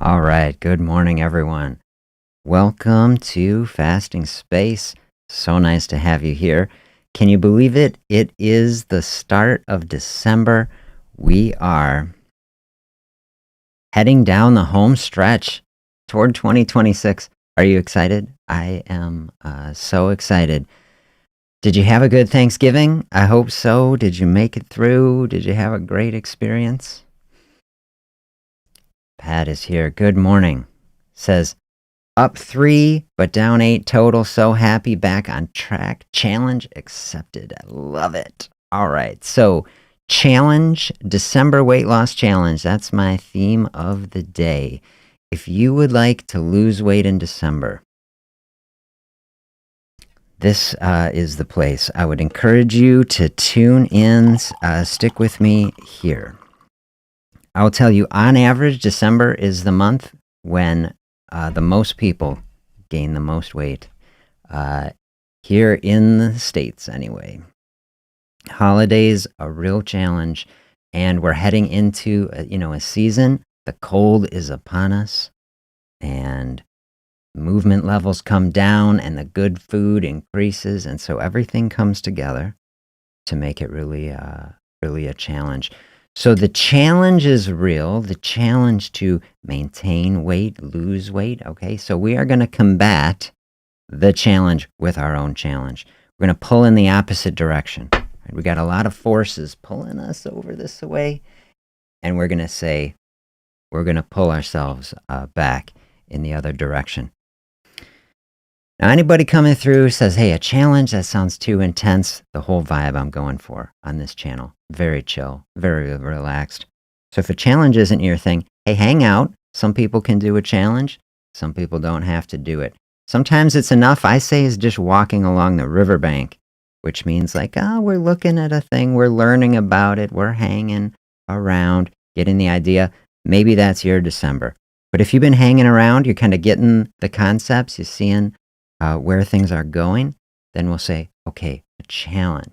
All right. Good morning, everyone. Welcome to Fasting Space. So nice to have you here. Can you believe it? It is the start of December. We are heading down the home stretch toward 2026. Are you excited? I am so excited. Did you have a good Thanksgiving? I hope so. Did you make it through? Did you have a great experience? Pat is here. Good morning. Says, up 3, but down 8 total. So happy, back on track. Challenge accepted. I love it. All right. So, challenge, December weight loss challenge. That's my theme of the day. If you would like to lose weight in December, this is the place. I would encourage you to tune in, stick with me here. I'll tell you, on average, December is the month when the most people gain the most weight here in the States anyway. Holidays, a real challenge, and we're heading into a season. The cold is upon us, and movement levels come down, and the good food increases, and so everything comes together to make it really a challenge. So the challenge is real, the challenge to maintain weight, lose weight, okay? So we are going to combat the challenge with our own challenge. We're going to pull in the opposite direction. Right? We got a lot of forces pulling us over this way, and we're going to say, we're going to pull ourselves back in the other direction. Now, anybody coming through says, hey, a challenge, that sounds too intense. The whole vibe I'm going for on this channel. Very chill, very relaxed. So if a challenge isn't your thing, hey, hang out. Some people can do a challenge. Some people don't have to do it. Sometimes it's enough, I say, is just walking along the riverbank, which means like, we're looking at a thing, we're learning about it, we're hanging around, getting the idea. Maybe that's your December. But if you've been hanging around, you're kind of getting the concepts, you're seeing where things are going, then we'll say, okay, a challenge.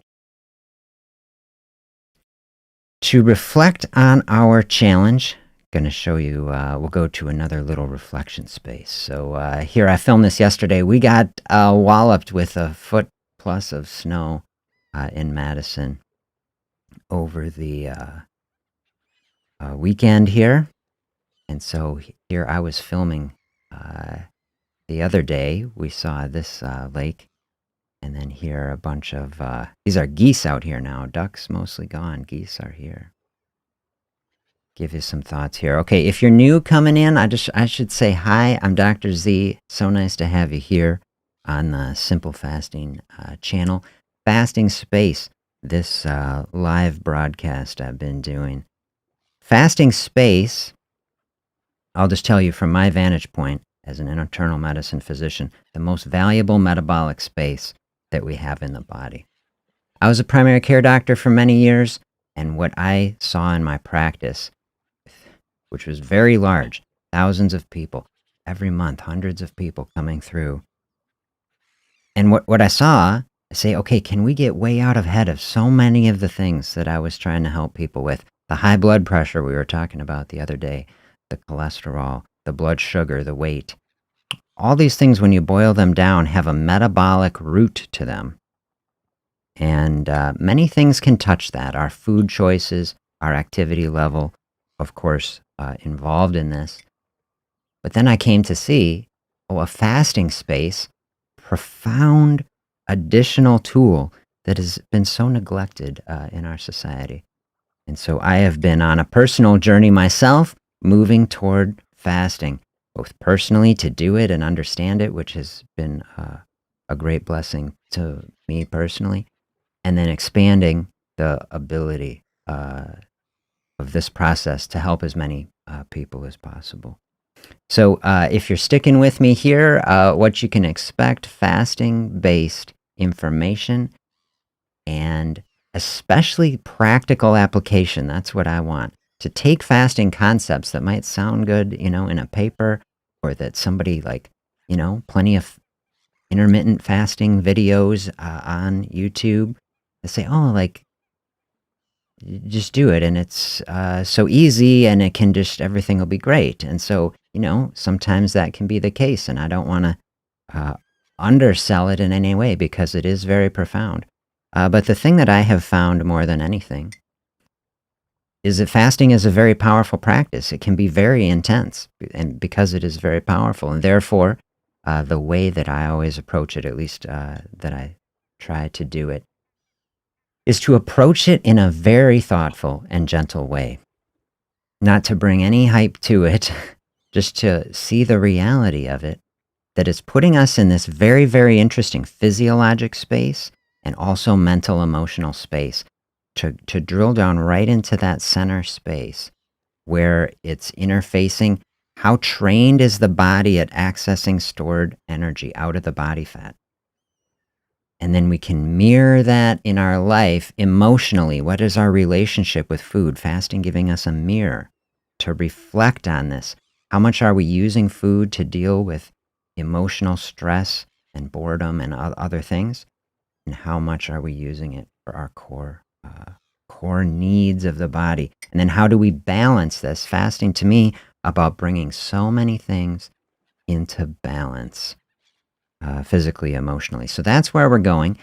To reflect on our challenge, I'm going to show you, we'll go to another little reflection space. So here, I filmed this yesterday. We got walloped with a foot plus of snow in Madison over the weekend here. And so here I was filming the other day. We saw this lake. And then here a bunch of, these are geese out here now. Ducks mostly gone. Geese are here. Give you some thoughts here. Okay, if you're new coming in, I should say hi. I'm Dr. Z. So nice to have you here on the Simple Fasting channel. Fasting Space, this live broadcast I've been doing. Fasting Space, I'll just tell you from my vantage point as an internal medicine physician, the most valuable metabolic space that we have in the body. I was a primary care doctor for many years, and what I saw in my practice, which was very large, thousands of people, every month, hundreds of people coming through. And what I saw, I say, okay, can we get way out ahead of so many of the things that I was trying to help people with? The high blood pressure we were talking about the other day, the cholesterol, the blood sugar, the weight. All these things, when you boil them down, have a metabolic root to them. And many things can touch that. Our food choices, our activity level, of course, involved in this. But then I came to see, a fasting space, profound additional tool that has been so neglected in our society. And so I have been on a personal journey myself, moving toward fasting, both personally to do it and understand it, which has been a great blessing to me personally, and then expanding the ability of this process to help as many people as possible. So if you're sticking with me here, what you can expect, fasting-based information and especially practical application. That's what I want. To take fasting concepts that might sound good, in a paper, or that somebody plenty of intermittent fasting videos on YouTube. They say, just do it, and it's so easy, and it can just everything will be great. And so, sometimes that can be the case, and I don't want to uh, undersell it in any way because it is very profound. But the thing that I have found more than anything is that fasting is a very powerful practice. It can be very intense, and because it is very powerful, and therefore, the way that I always approach it, at least that I try to do it, is to approach it in a very thoughtful and gentle way, not to bring any hype to it, just to see the reality of it, that it's putting us in this very, very interesting physiologic space and also mental, emotional space to drill down right into that center space where it's interfacing. How trained is the body at accessing stored energy out of the body fat? And then we can mirror that in our life emotionally. What is our relationship with food? Fasting giving us a mirror to reflect on this. How much are we using food to deal with emotional stress and boredom and other things? And how much are we using it for our core needs of the body? And then how do we balance this? Fasting to me about bringing so many things into balance, physically, emotionally. So that's where we're going.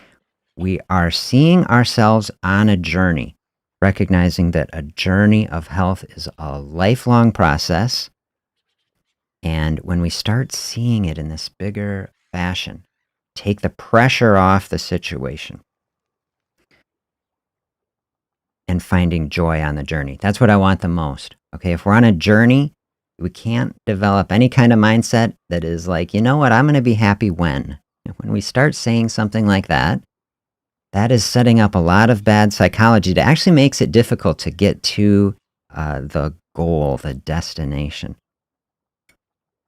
We are seeing ourselves on a journey, recognizing that a journey of health is a lifelong process. And when we start seeing it in this bigger fashion, take the pressure off the situation and finding joy on the journey. That's what I want the most. Okay, if we're on a journey, we can't develop any kind of mindset that is like, you know what, I'm going to be happy when. And when we start saying something like that is setting up a lot of bad psychology that actually makes it difficult to get to the goal, the destination.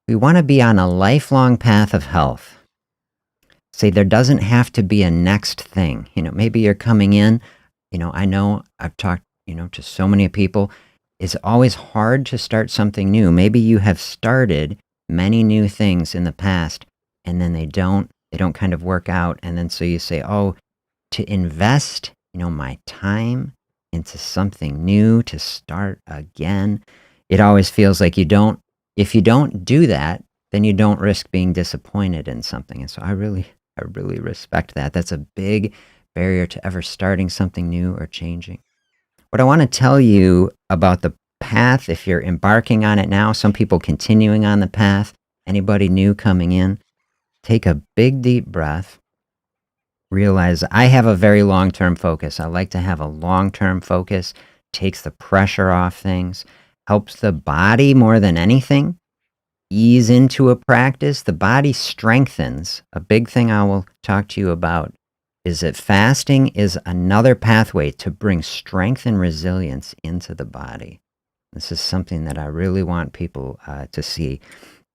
We want to be on a lifelong path of health. Say there doesn't have to be a next thing. Maybe you're coming in, I know I've talked, to so many people. It's always hard to start something new. Maybe you have started many new things in the past and then they don't kind of work out. And then so you say, oh, to invest, my time into something new, to start again. It always feels like if you don't do that, then you don't risk being disappointed in something. And so I really respect that. That's a big barrier to ever starting something new or changing. What I want to tell you about the path, if you're embarking on it now, some people continuing on the path, anybody new coming in, take a big deep breath. Realize I have a very long-term focus. I like to have a long-term focus, takes the pressure off things, helps the body more than anything ease into a practice. The body strengthens. A big thing I will talk to you about is that fasting is another pathway to bring strength and resilience into the body. This is something that I really want people to see.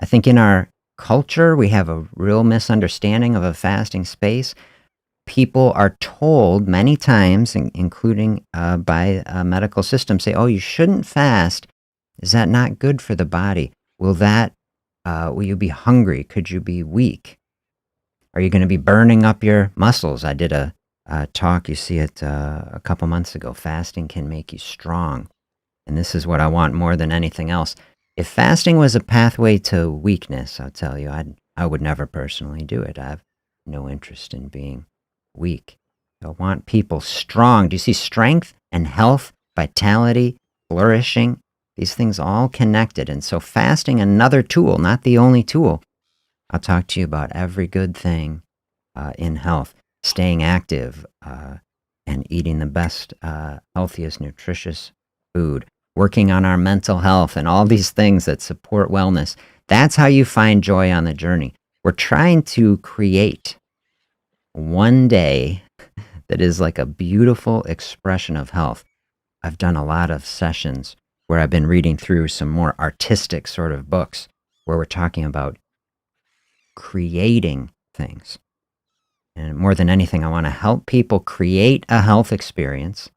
I think in our culture, we have a real misunderstanding of a fasting space. People are told many times, including by a medical system, say, oh, you shouldn't fast. Is that not good for the body? Will you be hungry? Could you be weak? Are you going to be burning up your muscles? I did a talk, you see it a couple months ago. Fasting can make you strong. And this is what I want more than anything else. If fasting was a pathway to weakness, I'll tell you, I would never personally do it. I have no interest in being weak. I want people strong. Do you see strength and health, vitality, flourishing? These things all connected. And so fasting, another tool, not the only tool. I'll talk to you about every good thing in health, staying active and eating the best, healthiest, nutritious food, working on our mental health and all these things that support wellness. That's how you find joy on the journey. We're trying to create one day that is like a beautiful expression of health. I've done a lot of sessions where I've been reading through some more artistic sort of books where we're talking about creating things. And more than anything, I want to help people create a health experience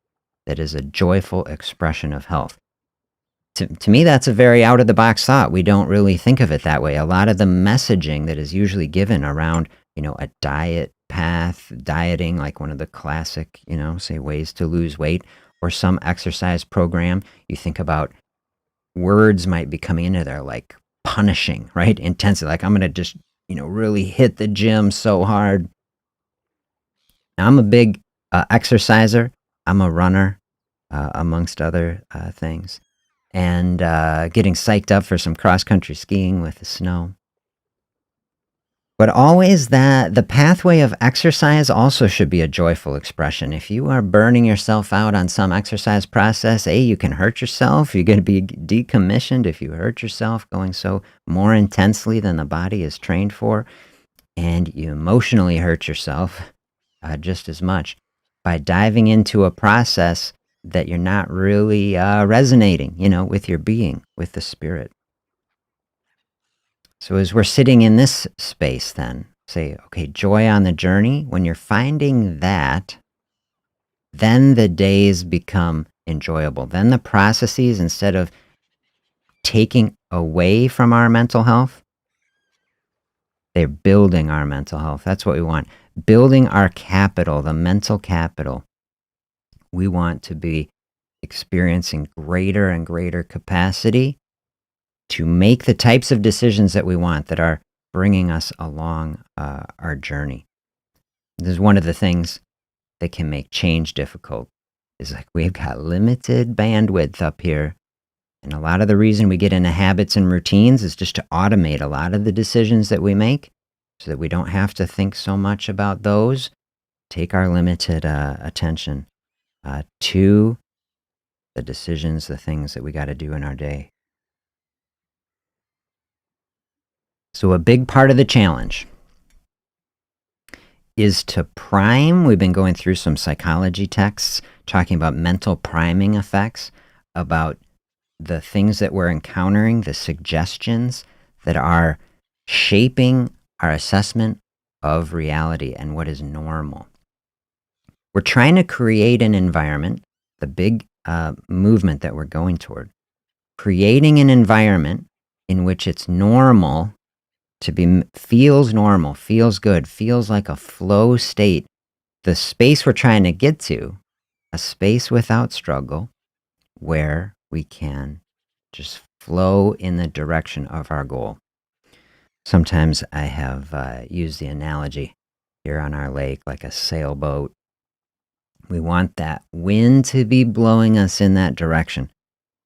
that is a joyful expression of health. To me, that's a very out-of-the-box thought. We don't really think of it that way. A lot of the messaging that is usually given around, a diet path, dieting, like one of the classic, say ways to lose weight, or some exercise program, you think about words might be coming into there like punishing, right? Intensely, like I'm going to just, really hit the gym so hard. Now, I'm a big exerciser. I'm a runner, amongst other things, and getting psyched up for some cross country skiing with the snow. But always that the pathway of exercise also should be a joyful expression. If you are burning yourself out on some exercise process, you can hurt yourself. You're going to be decommissioned if you hurt yourself going so more intensely than the body is trained for. And you emotionally hurt yourself just as much by diving into a process that you're not really resonating, with your being, with the spirit. So as we're sitting in this space, then say, okay, joy on the journey. When you're finding that, then the days become enjoyable. Then the processes, instead of taking away from our mental health, they're building our mental health. That's what we want. Building our capital, the mental capital. We want to be experiencing greater and greater capacity to make the types of decisions that we want that are bringing us along our journey. This is one of the things that can make change difficult. Is like we've got limited bandwidth up here. And a lot of the reason we get into habits and routines is just to automate a lot of the decisions that we make so that we don't have to think so much about those. Take our limited attention to the decisions, the things that we got to do in our day. So a big part of the challenge is to prime. We've been going through some psychology texts talking about mental priming effects, about the things that we're encountering, the suggestions that are shaping our assessment of reality and what is normal. We're trying to create an environment, the big movement that we're going toward, creating an environment in which it's normal to be, feels normal, feels good, feels like a flow state. The space we're trying to get to, a space without struggle, where we can just flow in the direction of our goal. Sometimes I have used the analogy here on our lake like a sailboat. We want that wind to be blowing us in that direction.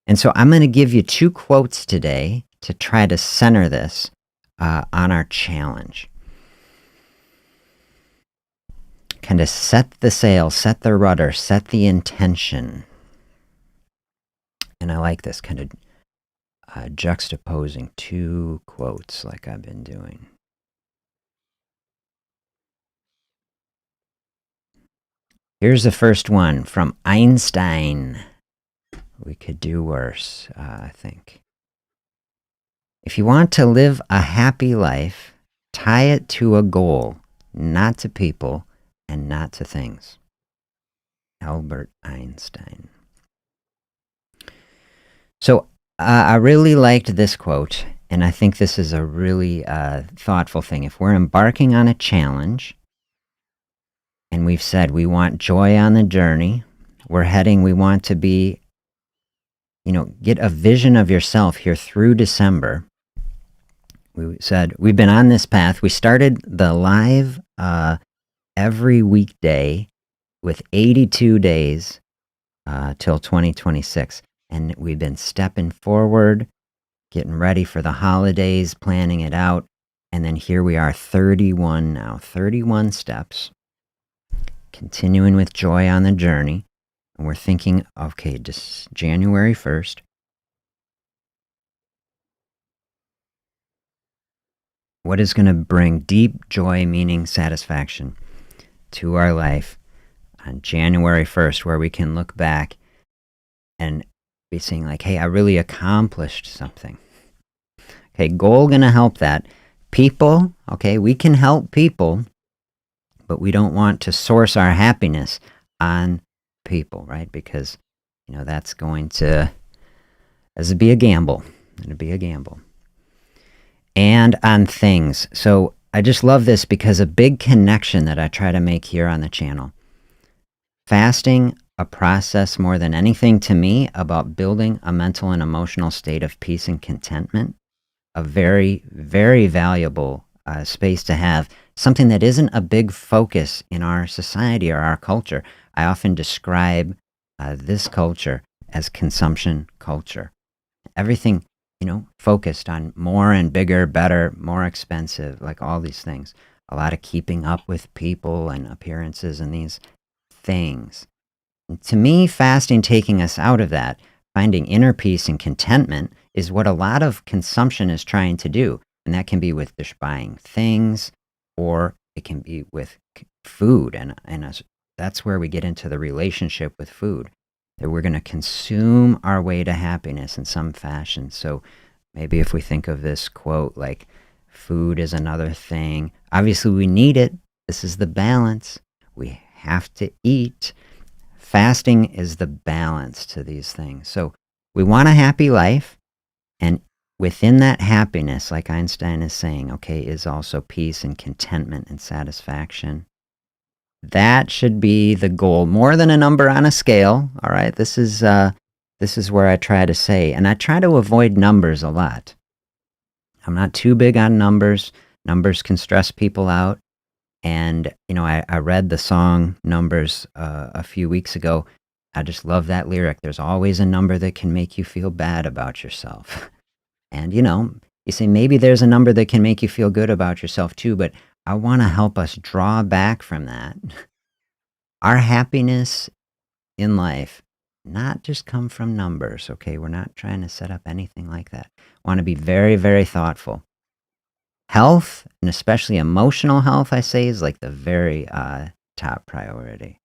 And so I'm going to give you 2 quotes today to try to center this on our challenge. Kind of set the sail, set the rudder, set the intention. And I like this kind of juxtaposing 2 quotes like I've been doing. Here's the first one from Einstein. We could do worse, I think. If you want to live a happy life, tie it to a goal, not to people and not to things. Albert Einstein. So I really liked this quote, and I think this is a really thoughtful thing. If we're embarking on a challenge, and we've said we want joy on the journey, we want to be, get a vision of yourself here through December. We said we've been on this path. We started the live every weekday with 82 days till 2026. And we've been stepping forward, getting ready for the holidays, planning it out. And then here we are, 31 now, 31 steps, continuing with joy on the journey. And we're thinking, okay, just January 1st. What is going to bring deep joy, meaning, satisfaction to our life on January 1st, where we can look back and be saying like, hey, I really accomplished something. Okay, goal going to help that. People, okay, we can help people, but we don't want to source our happiness on people, right? Because, that's going to be a gamble. It'll be a gamble. And on things. So I just love this because a big connection that I try to make here on the channel. Fasting a process more than anything to me about building a mental and emotional state of peace and contentment. A very, very valuable space to have, something that isn't a big focus in our society or our culture. I often describe this culture as consumption culture. Everything, focused on more and bigger, better, more expensive, like all these things. A lot of keeping up with people and appearances and these things. To me, fasting taking us out of that, finding inner peace and contentment is what a lot of consumption is trying to do. And that can be with just buying things, or it can be with food. That's where we get into the relationship with food, that we're going to consume our way to happiness in some fashion. So maybe if we think of this quote like, food is another thing. Obviously, we need it. This is the balance. We have to eat. Fasting is the balance to these things. So we want a happy life, and within that happiness, like Einstein is saying, okay, is also peace and contentment and satisfaction. That should be the goal, more than a number on a scale. All right, this is where I try to say, and I try to avoid numbers a lot. I'm not too big on numbers. Numbers can stress people out. And, I read the song Numbers a few weeks ago. I just love that lyric. There's always a number that can make you feel bad about yourself. And, you say maybe there's a number that can make you feel good about yourself too, but I want to help us draw back from that. Our happiness in life, not just come from numbers, okay? We're not trying to set up anything like that. Want to be very, very thoughtful. Health, and especially emotional health, I say, is like the very top priority.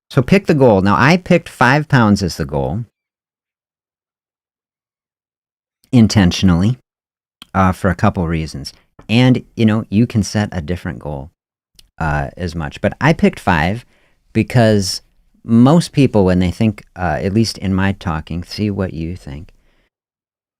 So pick the goal. Now, I picked 5 pounds as the goal intentionally for a couple reasons. And, you can set a different goal as much. But I picked 5 because most people, when they think, at least in my talking, see what you think.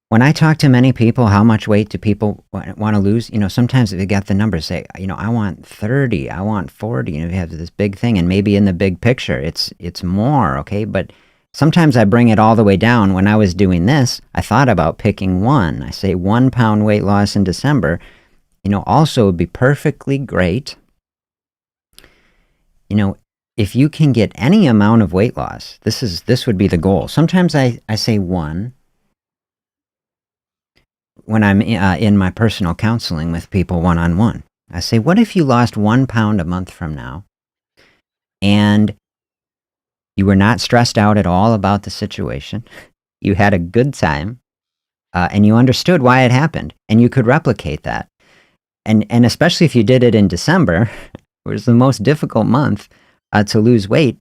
When I talk to many people, how much weight do people want to lose? Sometimes they got the numbers, say, I want 30, I want 40, you have this big thing, and maybe in the big picture, it's more, okay? But sometimes I bring it all the way down. When I was doing this, I thought about picking 1. I say 1 pound weight loss in December, also would be perfectly great. If you can get any amount of weight loss, this would be the goal. Sometimes I say 1. When I'm in my personal counseling with people one-on-one, I say, what if you lost 1 pound a month from now and you were not stressed out at all about the situation, you had a good time, and you understood why it happened, and you could replicate that. And especially if you did it in December, which is the most difficult month to lose weight,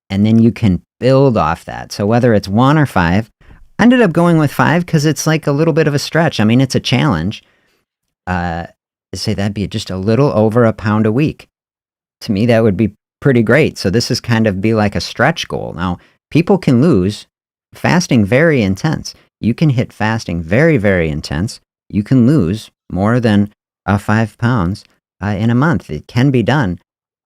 and then you can build off that. So whether it's 1 or 5, I ended up going with 5 because it's like a little bit of a stretch. I mean, it's a challenge. Say that'd be just a little over 1 pound a week. To me, that would be pretty great. So this is kind of be like a stretch goal. Now, people can lose fasting very intense. You can hit fasting very, very intense. You can lose more than 5 pounds in a month. It can be done.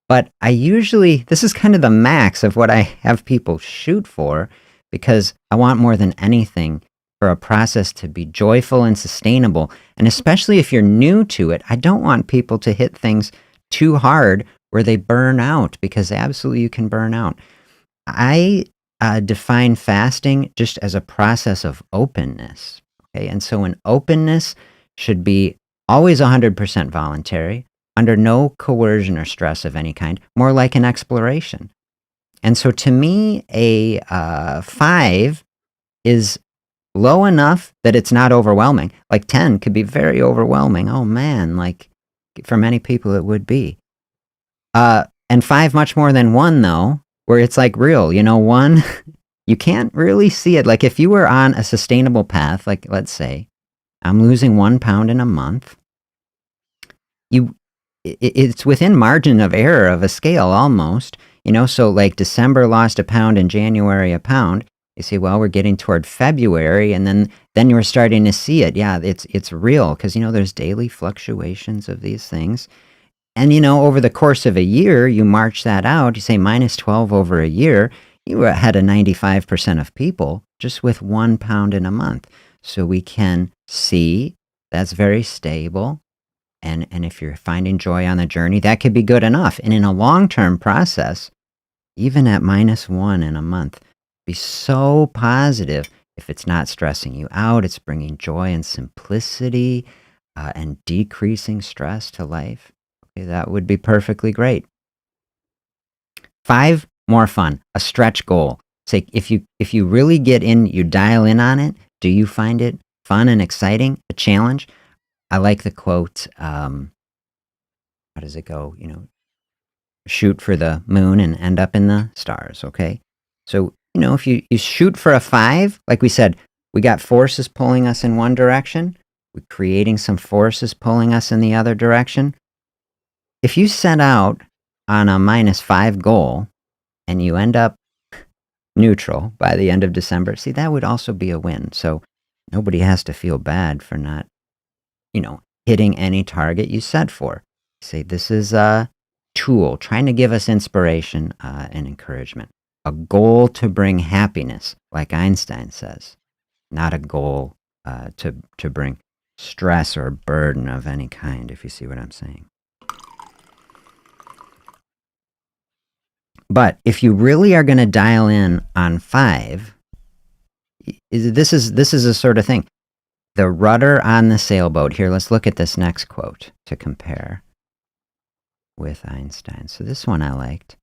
But this is kind of the max of what I have people shoot for, because I want more than anything for a process to be joyful and sustainable. And especially if you're new to it, I don't want people to hit things too hard where they burn out, because absolutely you can burn out. I define fasting just as a process of openness. Okay, and so an openness should be always 100% voluntary, under no coercion or stress of any kind, more like an exploration. And so to me, a 5 is low enough that it's not overwhelming. Like 10 could be very overwhelming. Oh man, like for many people it would be. And 5 much more than 1 though, where it's like real, 1, you can't really see it. Like if you were on a sustainable path, like let's say I'm losing 1 pound in a month, it's within margin of error of a scale almost, so like December lost 1 pound and January 1 pound. You say, well, we're getting toward February, and then you're starting to see it. Yeah, it's real, because there's daily fluctuations of these things. And, over the course of a year, you march that out, you say -12 over a year, you were ahead of 95% of people just with 1 pound in a month. So we can see that's very stable. And if you're finding joy on the journey, that could be good enough. And in a long-term process, even at -1 in a month, be so positive. If it's not stressing you out, it's bringing joy and simplicity and decreasing stress to life. Okay, that would be perfectly great. 5, more fun, a stretch goal. Say if you really get in, you dial in on it, do you find it fun and exciting, a challenge? I like the quote, how does it go? Shoot for the moon and end up in the stars, okay? So, if you shoot for a 5, like we said, we got forces pulling us in one direction, we're creating some forces pulling us in the other direction. If you set out on a -5 goal and you end up neutral by the end of December, see, that would also be a win. So nobody has to feel bad for not, hitting any target you set for. Say, this is a tool trying to give us inspiration and encouragement. A goal to bring happiness, like Einstein says, not a goal to bring stress or burden of any kind, if you see what I'm saying. But if you really are going to dial in on 5, this is a sort of thing. The rudder on the sailboat. Here, let's look at this next quote to compare with Einstein. So this one I liked.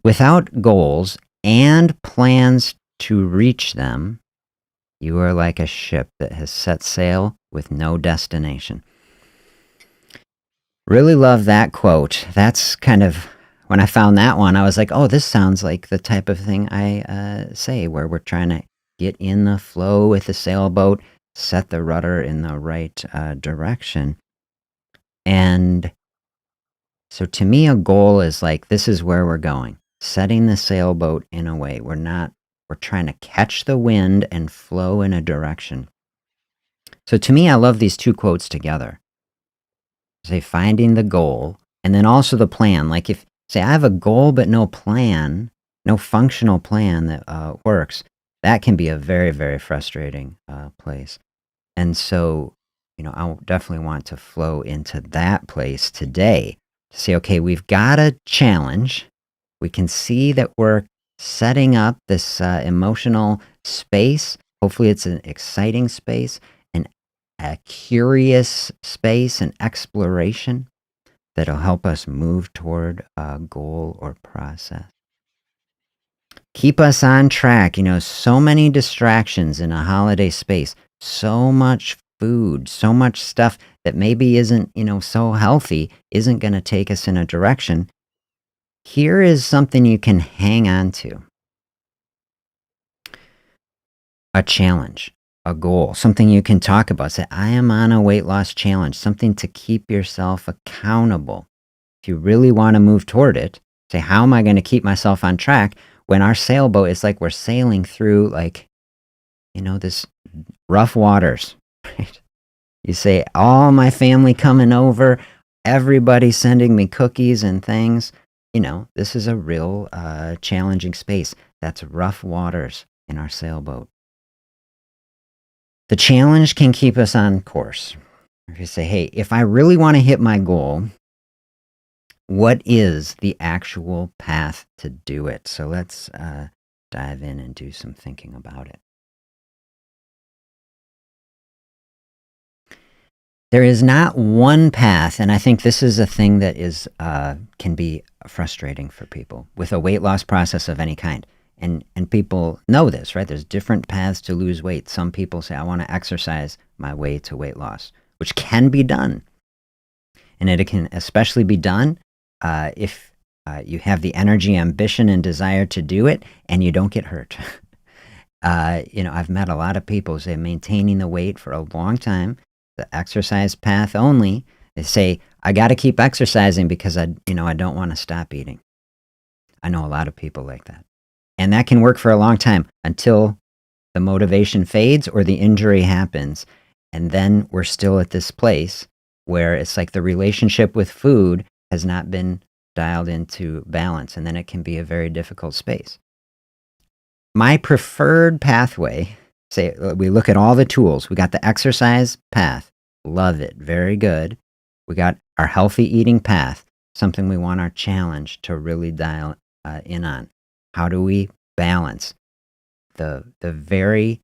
Without goals and plans to reach them, you are like a ship that has set sail with no destination. Really love that quote. That's kind of, when I found that one, I was like, oh, this sounds like the type of thing I say, where we're trying to get in the flow with the sailboat, set the rudder in the right direction. And so to me, a goal is like, this is where we're going, setting the sailboat in a way. We're trying to catch the wind and flow in a direction. So to me, I love these two quotes together. Say, finding the goal, and then also the plan. Like, if, say, I have a goal but no plan, no functional plan that works, that can be a very, very frustrating place. And so, I definitely want to flow into that place today to say, okay, we've got a challenge. We can see that we're setting up this emotional space. Hopefully, it's an exciting space, a curious space and exploration that'll help us move toward a goal or process. Keep us on track. So many distractions in a holiday space, so much food, so much stuff that maybe isn't, so healthy, isn't going to take us in a direction. Here is something you can hang on to. A challenge, a goal, something you can talk about. Say, I am on a weight loss challenge, something to keep yourself accountable. If you really want to move toward it, say, how am I going to keep myself on track when our sailboat is like we're sailing through, like, this rough waters, right? You say, all my family coming over, everybody sending me cookies and things. This is a real challenging space. That's rough waters in our sailboat. The challenge can keep us on course. If you say, hey, if I really want to hit my goal, what is the actual path to do it? So let's dive in and do some thinking about it. There is not one path, and I think this is a thing that is can be frustrating for people with a weight loss process of any kind. And people know this, right? There's different paths to lose weight. Some people say, I want to exercise my way to weight loss, which can be done. And it can especially be done if you have the energy, ambition, and desire to do it, and you don't get hurt. I've met a lot of people who say maintaining the weight for a long time, the exercise path only. They say, I got to keep exercising because I don't want to stop eating. I know a lot of people like that. And that can work for a long time until the motivation fades or the injury happens. And then we're still at this place where it's like the relationship with food has not been dialed into balance, and then it can be a very difficult space. My preferred pathway, say we look at all the tools. We got the exercise path. Love it. Very good. We got our healthy eating path, something we want our challenge to really dial in on. How do we balance the very,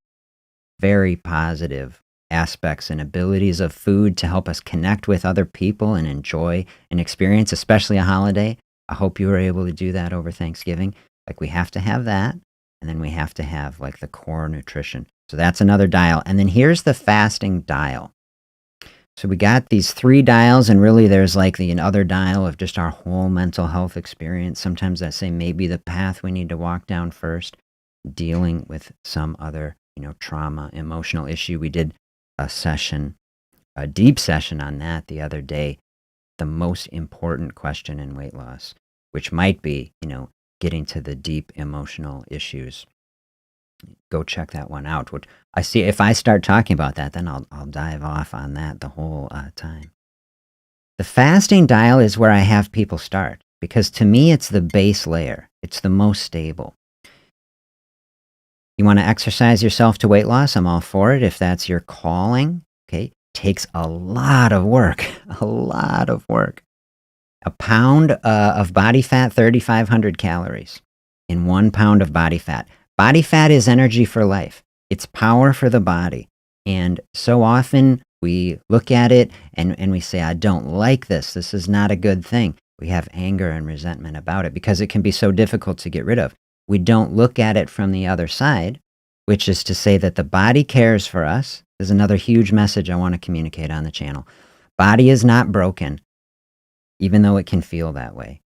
very positive aspects and abilities of food to help us connect with other people and enjoy an experience, especially a holiday? I hope you were able to do that over Thanksgiving. Like, we have to have that, and then we have to have like the core nutrition. So that's another dial. And then here's the fasting dial. So we got these 3 dials, and really there's like the other dial of just our whole mental health experience. Sometimes I say maybe the path we need to walk down first, dealing with some other, trauma, emotional issue. We did a session, a deep session on that the other day. The most important question in weight loss, which might be, getting to the deep emotional issues. Go check that one out. Which I see, if I start talking about that, then I'll dive off on that the whole time. The fasting dial is where I have people start, because to me it's the base layer. It's the most stable. You want to exercise yourself to weight loss? I'm all for it. If that's your calling, okay, takes a lot of work, a lot of work. A pound of body fat, 3,500 calories in 1 pound of body fat. Body fat is energy for life. It's power for the body. And so often we look at it and we say, I don't like this. This is not a good thing. We have anger and resentment about it because it can be so difficult to get rid of. We don't look at it from the other side, which is to say that the body cares for us. There's another huge message I want to communicate on the channel. Body is not broken, even though it can feel that way.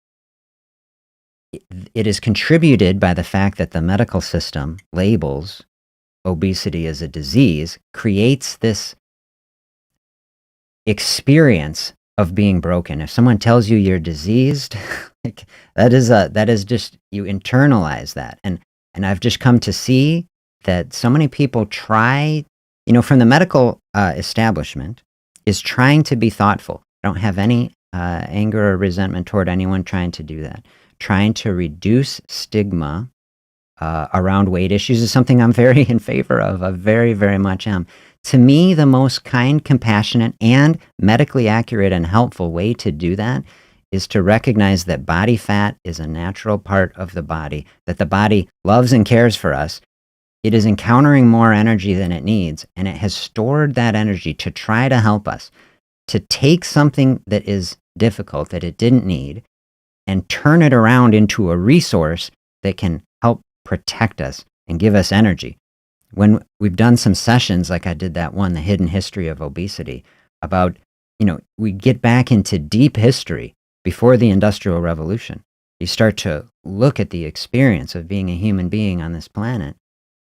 It is contributed by the fact that the medical system labels obesity as a disease, creates this experience of being broken. If someone tells you you're diseased, like, that is just, you internalize that. And I've just come to see that so many people try, from the medical establishment, is trying to be thoughtful. I don't have any anger or resentment toward anyone trying to do that. Trying to reduce stigma around weight issues is something I'm very in favor of. I very, very much am. To me, the most kind, compassionate, and medically accurate and helpful way to do that is to recognize that body fat is a natural part of the body, that the body loves and cares for us. It is encountering more energy than it needs, and it has stored that energy to try to help us, to take something that is difficult, that it didn't need, and turn it around into a resource that can help protect us and give us energy. When we've done some sessions, like I did that one, The Hidden History of Obesity, about, we get back into deep history before the Industrial Revolution. You start to look at the experience of being a human being on this planet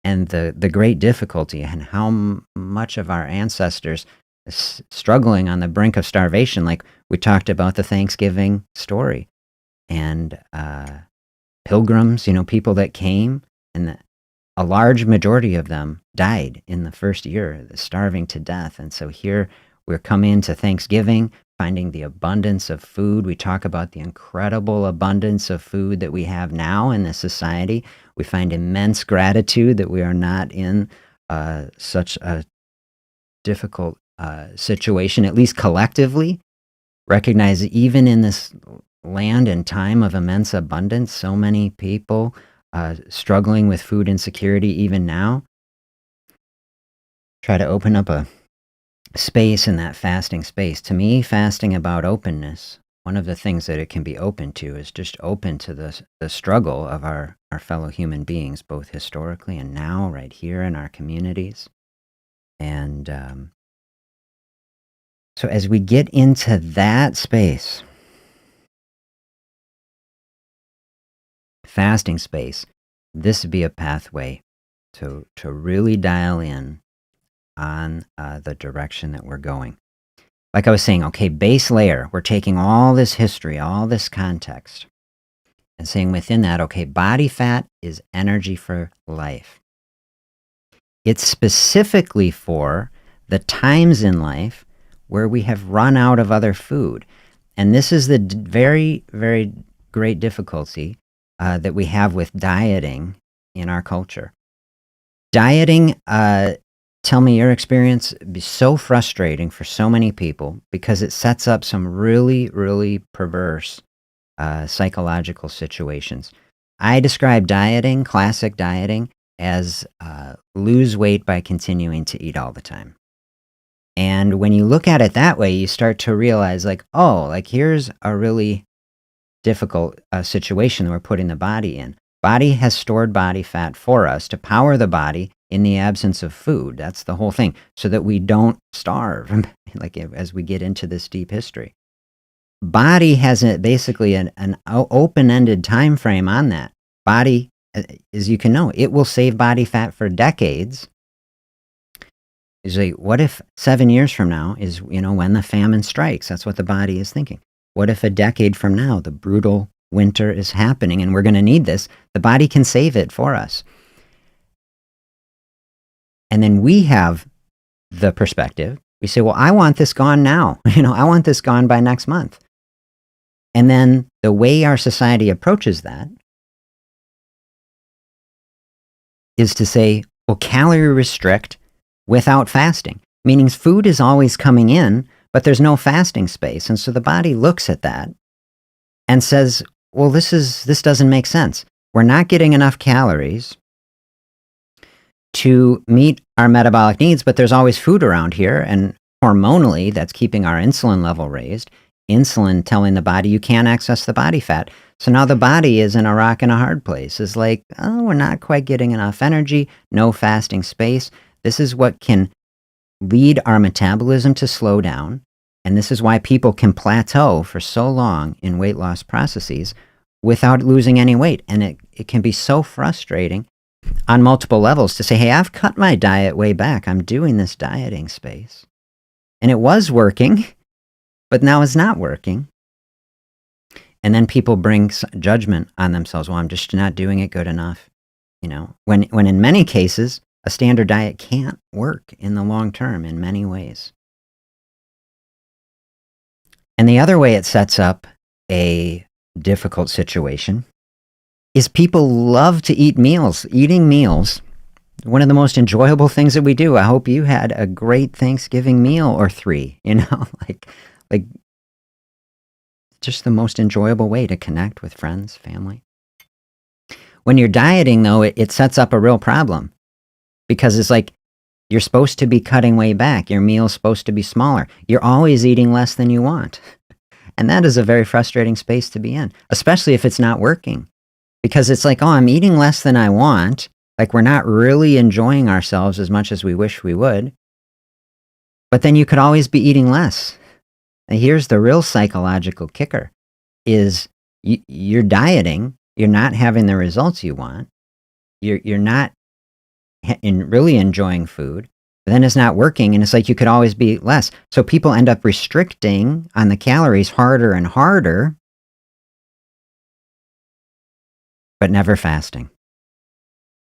and the great difficulty and how much of our ancestors struggling on the brink of starvation. Like we talked about the Thanksgiving story, and pilgrims, people that came, and a large majority of them died in the first year, starving to death. And so here we're coming into Thanksgiving, finding the abundance of food. We talk about the incredible abundance of food that we have now in this society. We find immense gratitude that we are not in such a difficult situation, at least collectively. Recognize that even in this land and time of immense abundance, so many people struggling with food insecurity even now. Try to open up a space in that fasting space. To me, fasting about openness, one of the things that it can be open to is just open to the struggle of our fellow human beings, both historically and now, right here in our communities. And so as we get into that space, fasting space, this would be a pathway to really dial in on the direction that we're going. Like I was saying, okay, base layer, we're taking all this history, all this context, and saying within that, okay, body fat is energy for life. It's specifically for the times in life where we have run out of other food. And this is the very, very great difficulty that we have with dieting in our culture. Dieting, tell me your experience, be so frustrating for so many people because it sets up some really, really perverse psychological situations. I describe dieting, classic dieting, as lose weight by continuing to eat all the time. And when you look at it that way, you start to realize, like, oh, like here's a really difficult situation that we're putting the body in. Body has stored body fat for us to power the body in the absence of food. That's the whole thing, so that we don't starve, like as we get into this deep history. Body has basically an open-ended time frame on that. Body, as you can know, it will save body fat for decades. Is like, what if 7 years from now is, when the famine strikes? That's what the body is thinking. What if a decade from now, the brutal winter is happening and we're going to need this? The body can save it for us. And then we have the perspective. We say, well, I want this gone now. I want this gone by next month. And then the way our society approaches that is to say, well, calorie restrict without fasting, meaning food is always coming in, but there's no fasting space. And so the body looks at that and says, well, this doesn't make sense. We're not getting enough calories to meet our metabolic needs, but there's always food around here. And hormonally, that's keeping our insulin level raised. Insulin telling the body you can't access the body fat. So now the body is in a rock and a hard place. It's like, oh, we're not quite getting enough energy, no fasting space. This is what can lead our metabolism to slow down. And this is why people can plateau for so long in weight loss processes without losing any weight. And it can be so frustrating on multiple levels to say, hey, I've cut my diet way back. I'm doing this dieting space. And it was working, but now it's not working. And then people bring judgment on themselves. Well, I'm just not doing it good enough. When in many cases, a standard diet can't work in the long term in many ways. And the other way it sets up a difficult situation is people love to eat meals. Eating meals, one of the most enjoyable things that we do. I hope you had a great Thanksgiving meal or 3, like just the most enjoyable way to connect with friends, family. When you're dieting, though, it sets up a real problem because it's like you're supposed to be cutting way back. Your meal's supposed to be smaller. You're always eating less than you want. And that is a very frustrating space to be in, especially if it's not working. Because it's like, oh, I'm eating less than I want. Like we're not really enjoying ourselves as much as we wish we would. But then you could always be eating less. And here's the real psychological kicker is you're dieting. You're not having the results you want. You're not really enjoying food. But then it's not working, and it's like you could always be less. So people end up restricting on the calories harder and harder, but never fasting.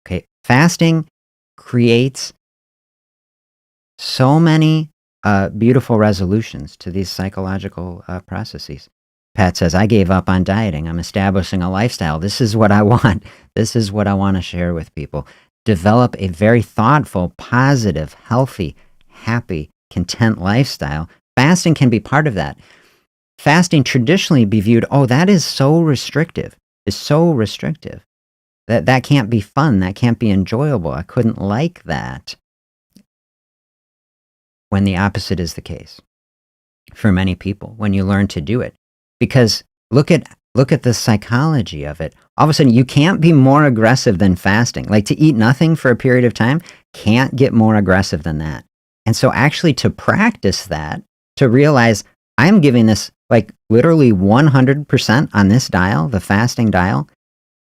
Okay, fasting creates so many beautiful resolutions to these psychological processes. Pat says, I gave up on dieting. I'm establishing a lifestyle. This is what I want. This is what I want to share with people. Develop a very thoughtful, positive, healthy, happy, content lifestyle. Fasting can be part of that. Fasting traditionally be viewed, oh, that is so restrictive. It's so restrictive. That can't be fun. That can't be enjoyable. I couldn't like that. When the opposite is the case for many people, when you learn to do it. Because look at the psychology of it. All of a sudden, you can't be more aggressive than fasting. Like to eat nothing for a period of time can't get more aggressive than that. And so actually to practice that, to realize I'm giving this like literally 100% on this dial, the fasting dial,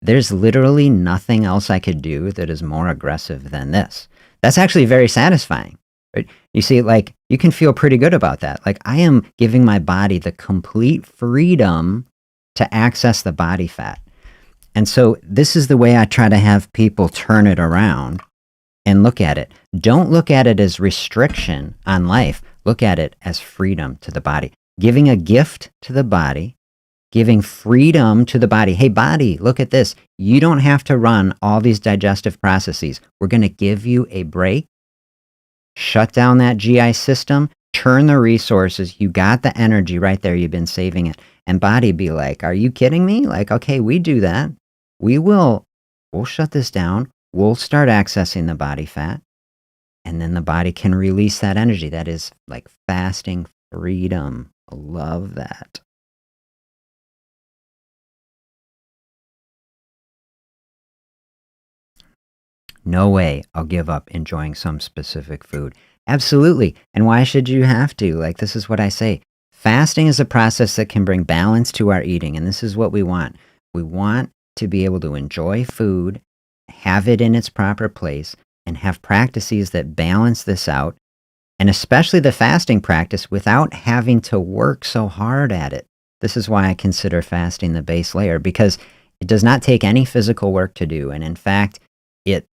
there's literally nothing else I could do that is more aggressive than this. That's actually very satisfying. Right? You see, like you can feel pretty good about that. Like I am giving my body the complete freedom to access the body fat. And so this is the way I try to have people turn it around and look at it. Don't look at it as restriction on life. Look at it as freedom to the body. giving a gift to the body, giving freedom to the body. Hey, body, look at this. You don't have to run all these digestive processes. We're going to give you a break, shut down that GI system, turn the resources. You got the energy right there. You've been saving it. And body be like, are you kidding me? Like, okay, we do that. We'll shut this down. We'll start accessing the body fat. And then the body can release that energy. That is like fasting freedom. I love that. No way I'll give up enjoying some specific food. Absolutely. And why should you have to? Like, this is what I say. Fasting is a process that can bring balance to our eating. And this is what we want. We want to be able to enjoy food, have it in its proper place, and have practices that balance this out. And especially the fasting practice without having to work so hard at it. This is why I consider fasting the base layer, because it does not take any physical work to do. And in fact, it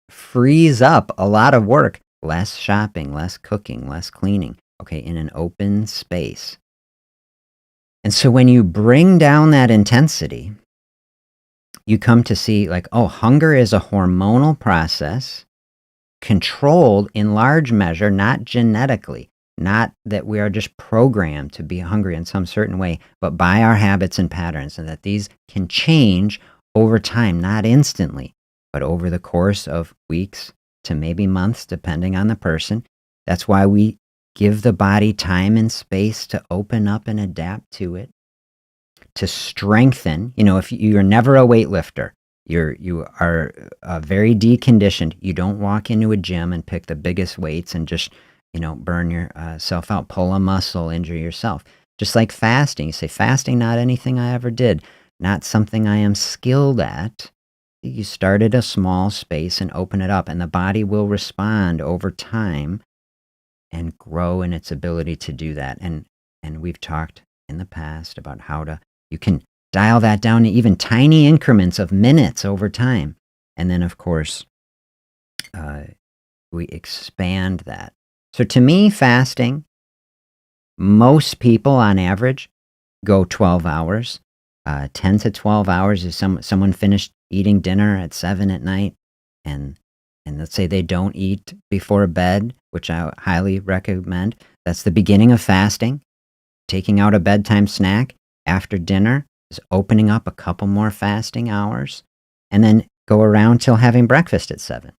frees up a lot of work, less shopping, less cooking, less cleaning, okay, in an open space. And so when you bring down that intensity, you come to see like, oh, hunger is a hormonal process controlled in large measure, not genetically, not that we are just programmed to be hungry in some certain way, but by our habits and patterns, and that these can change over time, not instantly, but over the course of weeks to maybe months, depending on the person. That's why we give the body time and space to open up and adapt to it, to strengthen. You know, if you're never a weightlifter, you are very deconditioned. You don't walk into a gym and pick the biggest weights and just, burn yourself out, pull a muscle, injure yourself. Just like fasting. You say, fasting, not anything I ever did, not something I am skilled at. You start at a small space and open it up, and the body will respond over time and grow in its ability to do that. And we've talked in the past about you can dial that down to even tiny increments of minutes over time. And then, of course, we expand that. So to me, fasting, most people on average go 12 hours. 10 to 12 hours is someone finished eating dinner at 7 at night, and let's say they don't eat before bed, which I highly recommend. That's the beginning of fasting. Taking out a bedtime snack after dinner is opening up a couple more fasting hours, and then go around till having breakfast at 7.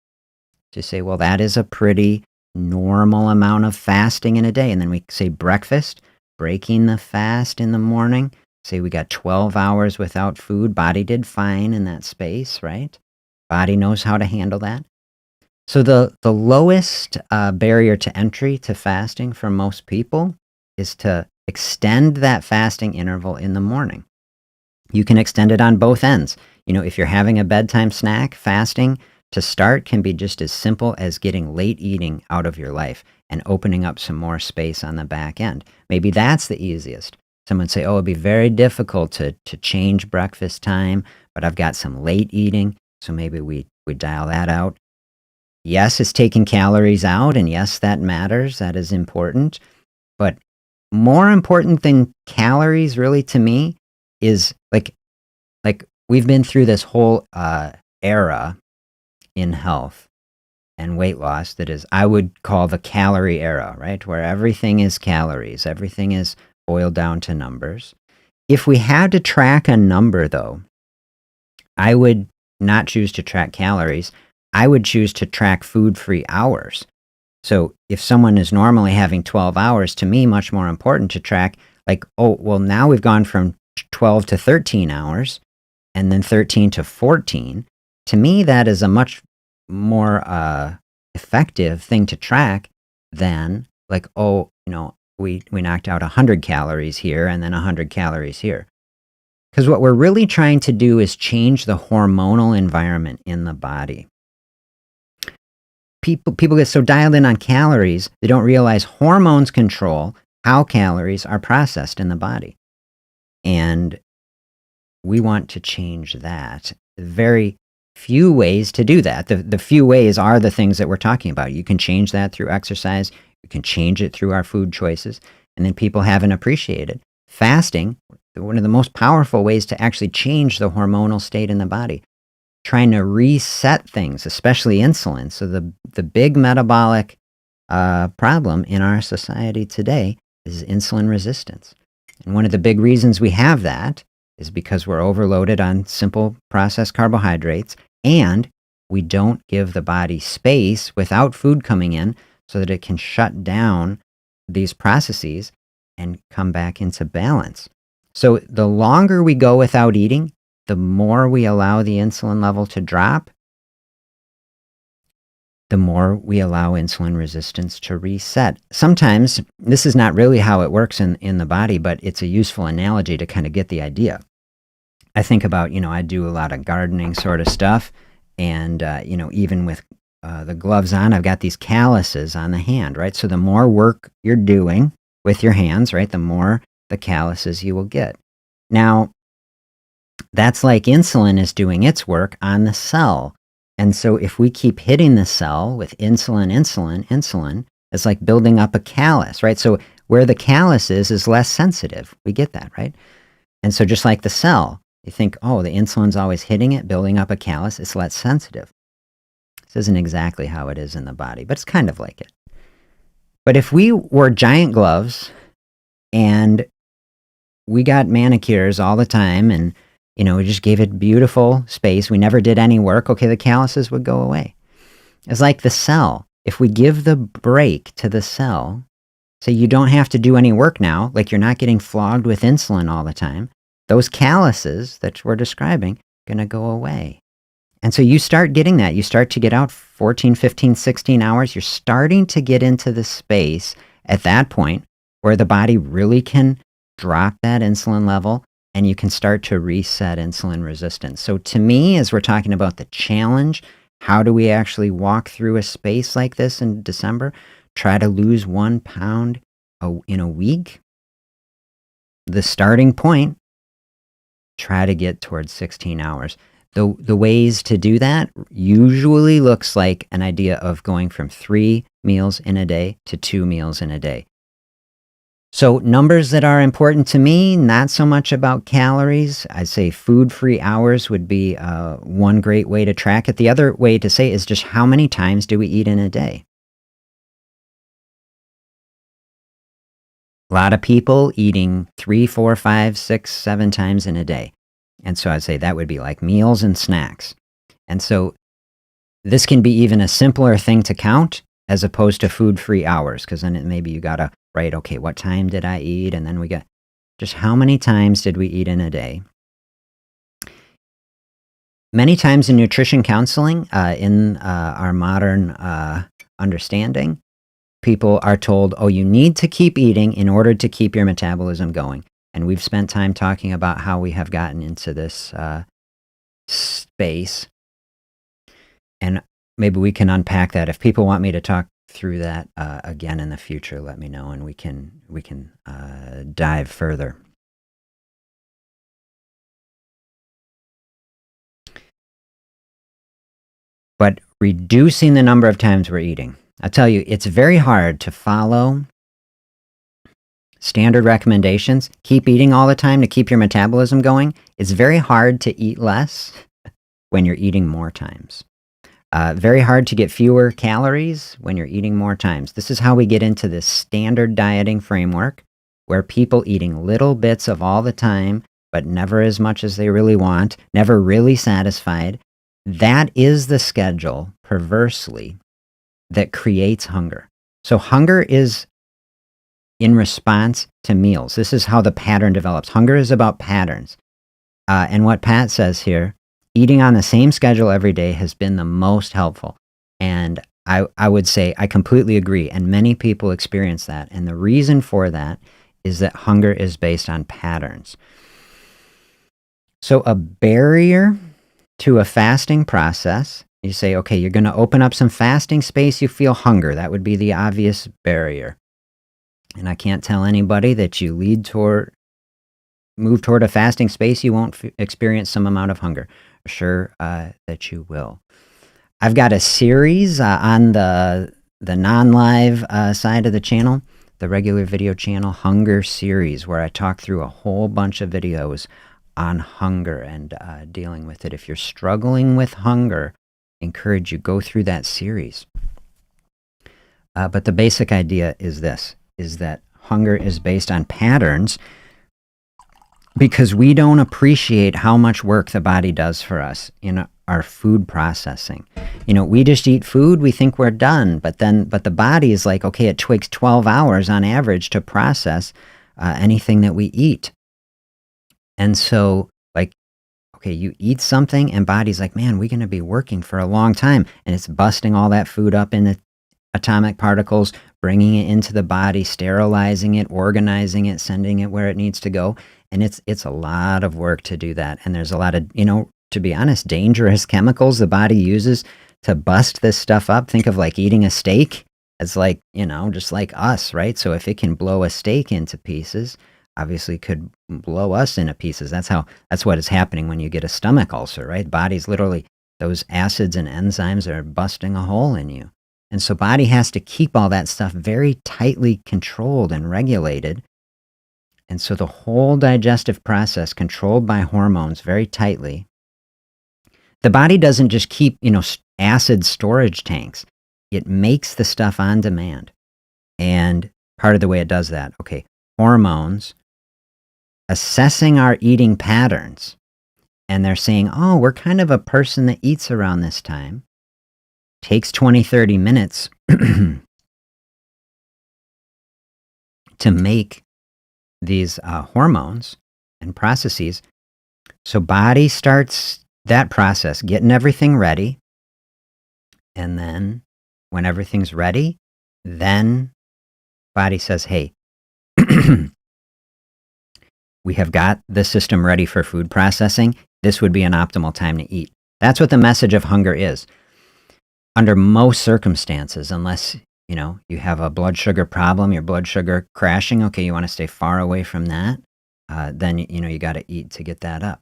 To say, well, that is a pretty normal amount of fasting in a day. And then we say breakfast, breaking the fast in the morning. Say we got 12 hours without food. Body did fine in that space, right? Body knows how to handle that. So the lowest barrier to entry to fasting for most people is to extend that fasting interval in the morning. You can extend it on both ends. If you're having a bedtime snack, fasting to start can be just as simple as getting late eating out of your life and opening up some more space on the back end. Maybe that's the easiest. Someone say, oh, it'd be very difficult to change breakfast time, but I've got some late eating, so maybe we dial that out. Yes, it's taking calories out, and yes, that matters. That is important. But more important than calories, really, to me, is like we've been through this whole era in health and weight loss that is, I would call the calorie era, right? Where everything is calories, everything is boiled down to numbers. If we had to track a number, though, I would not choose to track calories. I would choose to track food-free hours. So if someone is normally having 12 hours, to me, much more important to track, like, oh, well, now we've gone from 12 to 13 hours and then 13 to 14. To me, that is a much more effective thing to track than like, oh, we knocked out 100 calories here and then 100 calories here. Because what we're really trying to do is change the hormonal environment in the body. People get so dialed in on calories, they don't realize hormones control how calories are processed in the body. And we want to change that. Very few ways to do that. The few ways are the things that we're talking about. You can change that through exercise. You can change it through our food choices. and then people haven't appreciated. Fasting, one of the most powerful ways to actually change the hormonal state in the body, trying to reset things, especially insulin. So the big metabolic problem in our society today is insulin resistance. And one of the big reasons we have that is because we're overloaded on simple processed carbohydrates, and we don't give the body space without food coming in so that it can shut down these processes and come back into balance. So the longer we go without eating, the more we allow the insulin level to drop, the more we allow insulin resistance to reset. Sometimes this is not really how it works in the body, but it's a useful analogy to kind of get the idea. I think about, I do a lot of gardening sort of stuff, and, even with the gloves on, I've got these calluses on the hand, right? So the more work you're doing with your hands, right, the more the calluses you will get. Now, that's like insulin is doing its work on the cell. And so if we keep hitting the cell with insulin, it's like building up a callus, right? So where the callus is less sensitive. We get that, right? And so just like the cell, you think, oh, the insulin's always hitting it, building up a callus, it's less sensitive. This isn't exactly how it is in the body, but it's kind of like it. But if we wore giant gloves and we got manicures all the time and we just gave it beautiful space. We never did any work. Okay, the calluses would go away. It's like the cell. If we give the break to the cell, so you don't have to do any work now, like you're not getting flogged with insulin all the time, those calluses that we're describing are going to go away. And so you start getting that. You start to get out 14, 15, 16 hours. You're starting to get into the space at that point where the body really can drop that insulin level, and you can start to reset insulin resistance. So to me, as we're talking about the challenge, how do we actually walk through a space like this in December? Try to lose 1 pound in a week. The starting point, try to get towards 16 hours. The ways to do that usually looks like an idea of going from 3 meals in a day to 2 meals in a day. So numbers that are important to me, not so much about calories. I'd say food-free hours would be one great way to track it. The other way to say is just how many times do we eat in a day? A lot of people eating 3, 4, 5, 6, 7 times in a day. And so I'd say that would be like meals and snacks. And so this can be even a simpler thing to count as opposed to food-free hours, because then maybe you got to write, okay, what time did I eat? And then we got just how many times did we eat in a day? Many times in nutrition counseling, in our modern understanding, people are told, oh, you need to keep eating in order to keep your metabolism going. And we've spent time talking about how we have gotten into this space. And maybe we can unpack that. If people want me to talk through that again in the future, let me know, and we can dive further. But reducing the number of times we're eating. I'll tell you, it's very hard to follow standard recommendations. Keep eating all the time to keep your metabolism going. It's very hard to eat less when you're eating more times. Very hard to get fewer calories when you're eating more times. This is how we get into this standard dieting framework where people eating little bits of all the time, but never as much as they really want, never really satisfied. That is the schedule, perversely, that creates hunger. So hunger is in response to meals. This is how the pattern develops. Hunger is about patterns. And what Pat says here, eating on the same schedule every day has been the most helpful. And I would say I completely agree. And many people experience that. And the reason for that is that hunger is based on patterns. So a barrier to a fasting process, you say, okay, you're going to open up some fasting space, you feel hunger. That would be the obvious barrier. And I can't tell anybody that you move toward a fasting space, you won't experience some amount of hunger. Sure that you will. I've got a series on the non-live side of the channel the regular video channel Hunger series, where I talk through a whole bunch of videos on hunger and dealing with it. If you're struggling with hunger, I encourage you go through that series. But the basic idea is this, is that hunger is based on patterns because we don't appreciate how much work the body does for us in our food processing. We just eat food, we think we're done, but the body is like, okay, it takes 12 hours on average to process anything that we eat. And so, like, okay, you eat something and body's like, man, we're going to be working for a long time, and it's busting all that food up into atomic particles, bringing it into the body, sterilizing it, organizing it, sending it where it needs to go. And it's a lot of work to do that. And there's a lot of, to be honest, dangerous chemicals the body uses to bust this stuff up. Think of like eating a steak. It's like, just like us, right? So if it can blow a steak into pieces, obviously could blow us into pieces. That's what is happening when you get a stomach ulcer, right? Body's literally, those acids and enzymes are busting a hole in you. And so body has to keep all that stuff very tightly controlled and regulated. And so the whole digestive process controlled by hormones very tightly. The body doesn't just keep, acid storage tanks. It makes the stuff on demand. And part of the way it does that, okay, hormones assessing our eating patterns. And they're saying, oh, we're kind of a person that eats around this time. Takes 20, 30 minutes to make these hormones and processes. So body starts that process, getting everything ready. And then when everything's ready, then body says, hey, we have got the system ready for food processing. This would be an optimal time to eat. That's what the message of hunger is. Under most circumstances, unless, you have a blood sugar problem, your blood sugar crashing, okay, you want to stay far away from that, then, you got to eat to get that up.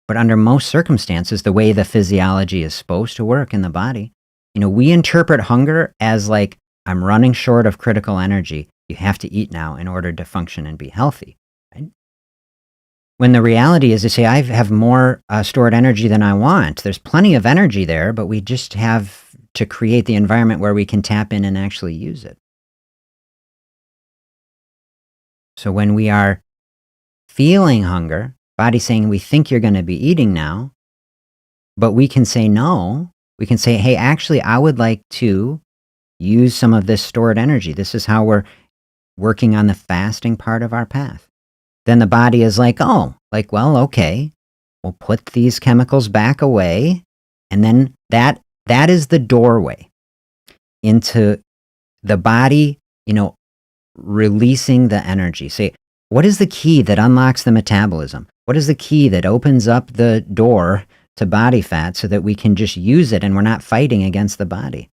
But under most circumstances, the way the physiology is supposed to work in the body, we interpret hunger as like, I'm running short of critical energy. You have to eat now in order to function and be healthy. Right? When the reality is, they say, I have more stored energy than I want. There's plenty of energy there, but we just have to create the environment where we can tap in and actually use it. So when we are feeling hunger, body saying, we think you're going to be eating now, but we can say no. We can say, hey, actually, I would like to use some of this stored energy. This is how we're working on the fasting part of our path. Then the body is like, oh, like, well, okay, we'll put these chemicals back away. And then that is the doorway into the body, releasing the energy. Say, what is the key that unlocks the metabolism? What is the key that opens up the door to body fat so that we can just use it and we're not fighting against the body?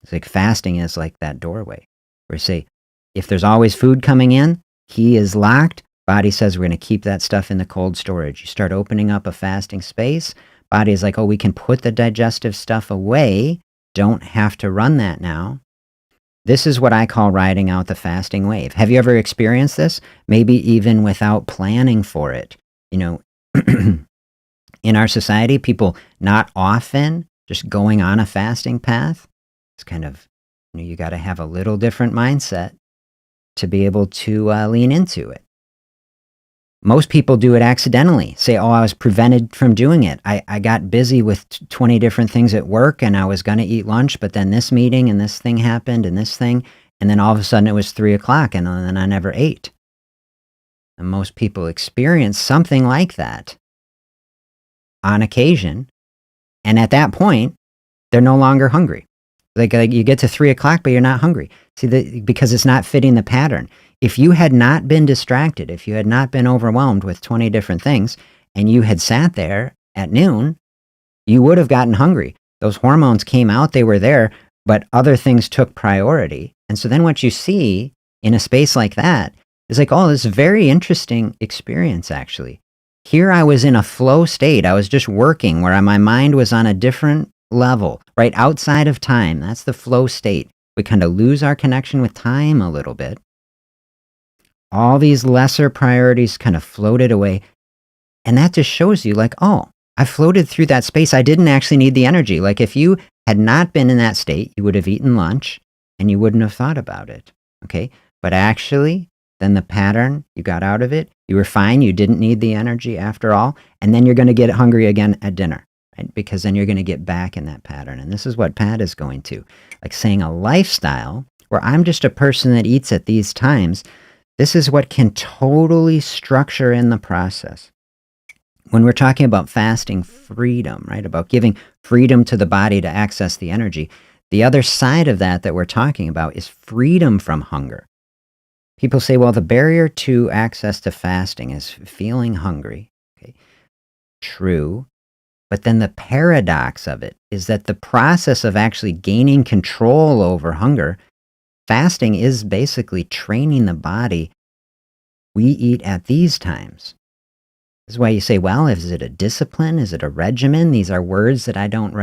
It's like fasting is like that doorway where you say, if there's always food coming in, key is locked. Body says we're going to keep that stuff in the cold storage. You start opening up a fasting space. Body is like, oh, we can put the digestive stuff away. Don't have to run that now. This is what I call riding out the fasting wave. Have you ever experienced this? Maybe even without planning for it. In our society, people not often just going on a fasting path. It's kind of, you got to have a little different mindset to be able to lean into it. Most people do it accidentally. Say, oh, I was prevented from doing it. I got busy with 20 different things at work and I was going to eat lunch, but then this meeting and this thing happened and this thing. And then all of a sudden it was 3:00 and then I never ate. And most people experience something like that on occasion. And at that point, they're no longer hungry. Like you get to 3:00, but you're not hungry. See, because it's not fitting the pattern. If you had not been distracted, if you had not been overwhelmed with 20 different things, and you had sat there at noon, you would have gotten hungry. Those hormones came out, they were there, but other things took priority. And so then what you see in a space like that is like, oh, this is a very interesting experience, actually. Here I was in a flow state. I was just working where my mind was on a different level, right outside of time. That's the flow state. We kind of lose our connection with time a little bit. All these lesser priorities kind of floated away. And that just shows you, like, oh, I floated through that space. I didn't actually need the energy. Like, if you had not been in that state, you would have eaten lunch and you wouldn't have thought about it. Okay. But actually, then the pattern, you got out of it. You were fine. You didn't need the energy after all. And then you're going to get hungry again at dinner, right? Because then you're going to get back in that pattern. And this is what Pat is going to, like, saying a lifestyle where I'm just a person that eats at these times. This is what can totally structure in the process. When we're talking about fasting freedom, right, about giving freedom to the body to access the energy, the other side of that we're talking about is freedom from hunger. People say, well, the barrier to access to fasting is feeling hungry. Okay. True. But then the paradox of it is that the process of actually gaining control over hunger, fasting is basically training the body. We eat at these times. This is why you say, well, is it a discipline? Is it a regimen? These are words that I don't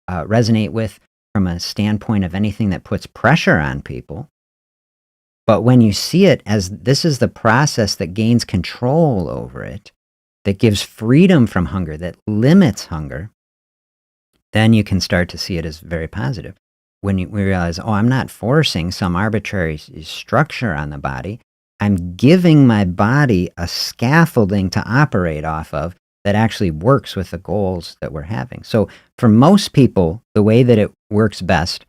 resonate with from a standpoint of anything that puts pressure on people. But when you see it as this is the process that gains control over it, that gives freedom from hunger, that limits hunger, then you can start to see it as very positive. When we realize, oh, I'm not forcing some arbitrary structure on the body. I'm giving my body a scaffolding to operate off of that actually works with the goals that we're having. So for most people, the way that it works best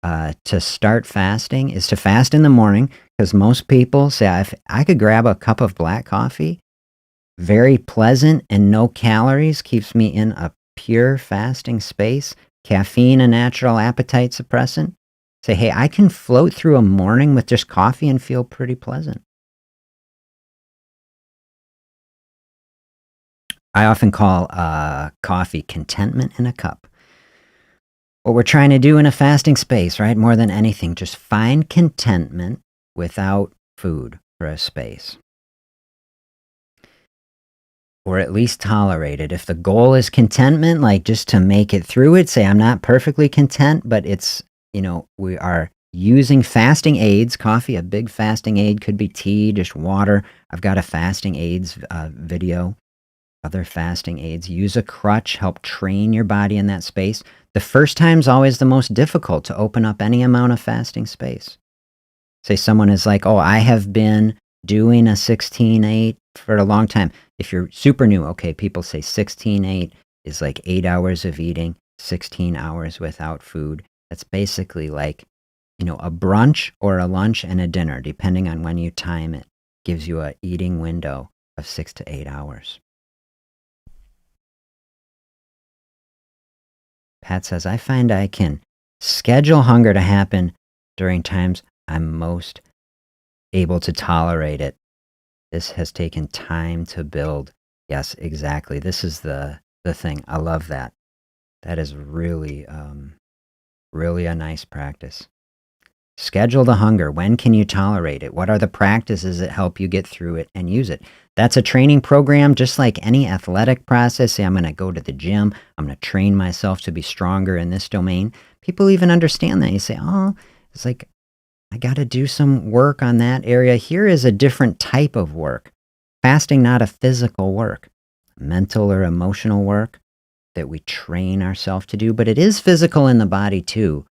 to start fasting is to fast in the morning, because most people say, if I could grab a cup of black coffee, very pleasant and no calories, keeps me in a pure fasting space, caffeine, a natural appetite suppressant. Say, hey, I can float through a morning with just coffee and feel pretty pleasant. I often call coffee contentment in a cup. What we're trying to do in a fasting space, right? More than anything, just find contentment without food for a space. Or at least tolerate it. If the goal is contentment, like just to make it through it, say I'm not perfectly content, but it's, we are using fasting aids. Coffee, a big fasting aid, could be tea, just water. I've got a fasting aids video. Other fasting aids. Use a crutch, help train your body in that space. The first time's always the most difficult to open up any amount of fasting space. Say someone is like, oh, I have been doing a 16-8 for a long time. If you're super new, okay, people say 16-8 is like 8 hours of eating, 16 hours without food. That's basically like, a brunch or a lunch and a dinner, depending on when you time it, gives you a eating window of 6 to 8 hours. Pat says, I find I can schedule hunger to happen during times I'm most able to tolerate it. This has taken time to build. Yes, exactly. This is the thing. I love that. That is really, really a nice practice. Schedule the hunger. When can you tolerate it? What are the practices that help you get through it and use it? That's a training program, just like any athletic process. Say, I'm going to go to the gym. I'm going to train myself to be stronger in this domain. People even understand that. You say, oh, it's like, I got to do some work on that area. Here is a different type of work. Fasting, not a physical work, mental or emotional work that we train ourselves to do, but it is physical in the body too.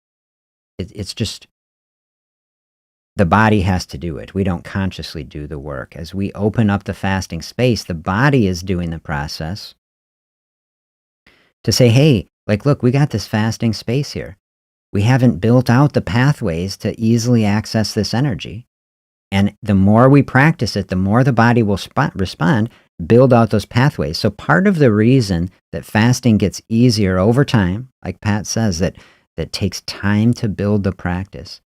It's just, the body has to do it. We don't consciously do the work. As we open up the fasting space, the body is doing the process to say, hey, like, look, we got this fasting space here. We haven't built out the pathways to easily access this energy. And the more we practice it, the more the body will respond, build out those pathways. So part of the reason that fasting gets easier over time, like Pat says, that takes time to build the practice,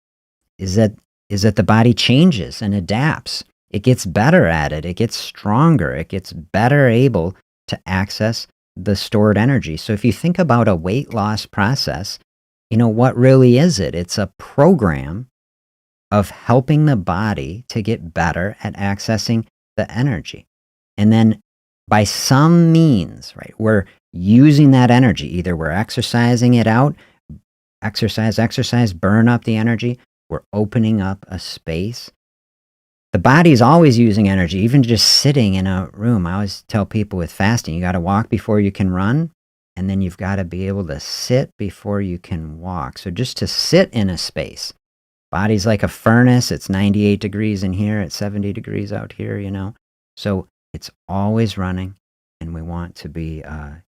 is that the body changes and adapts. It gets better at it. It gets stronger. It gets better able to access the stored energy. So if you think about a weight loss process, what really is it? It's a program of helping the body to get better at accessing the energy. And then by some means, right, we're using that energy. Either we're exercising it out, exercise, exercise, burn up the energy. We're opening up a space. The body's always using energy, even just sitting in a room. I always tell people with fasting, you got to walk before you can run, and then you've got to be able to sit before you can walk. So just to sit in a space, body's like a furnace. It's 98 degrees in here, it's 70 degrees out here, you know. So it's always running, and we want to be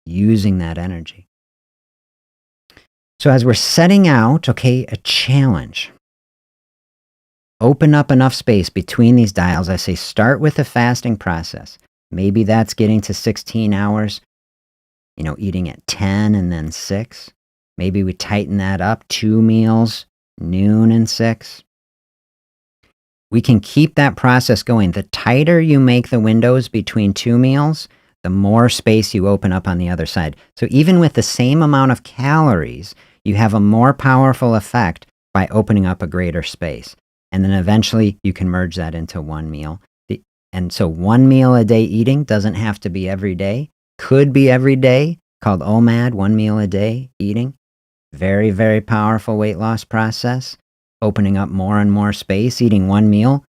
using that energy. So as we're setting out, okay, a challenge. Open up enough space between these dials. I say start with the fasting process. Maybe that's getting to 16 hours, you know, eating at 10 and then 6. Maybe we tighten that up, 2 meals, noon and 6. We can keep that process going. The tighter you make the windows between 2 meals, the more space you open up on the other side. So even with the same amount of calories, you have a more powerful effect by opening up a greater space. And then eventually you can merge that into 1 meal. And so 1 meal a day eating doesn't have to be every day. Could be every day, called OMAD, 1 meal a day eating. Very, very powerful weight loss process. Opening up more and more space, eating 1 meal,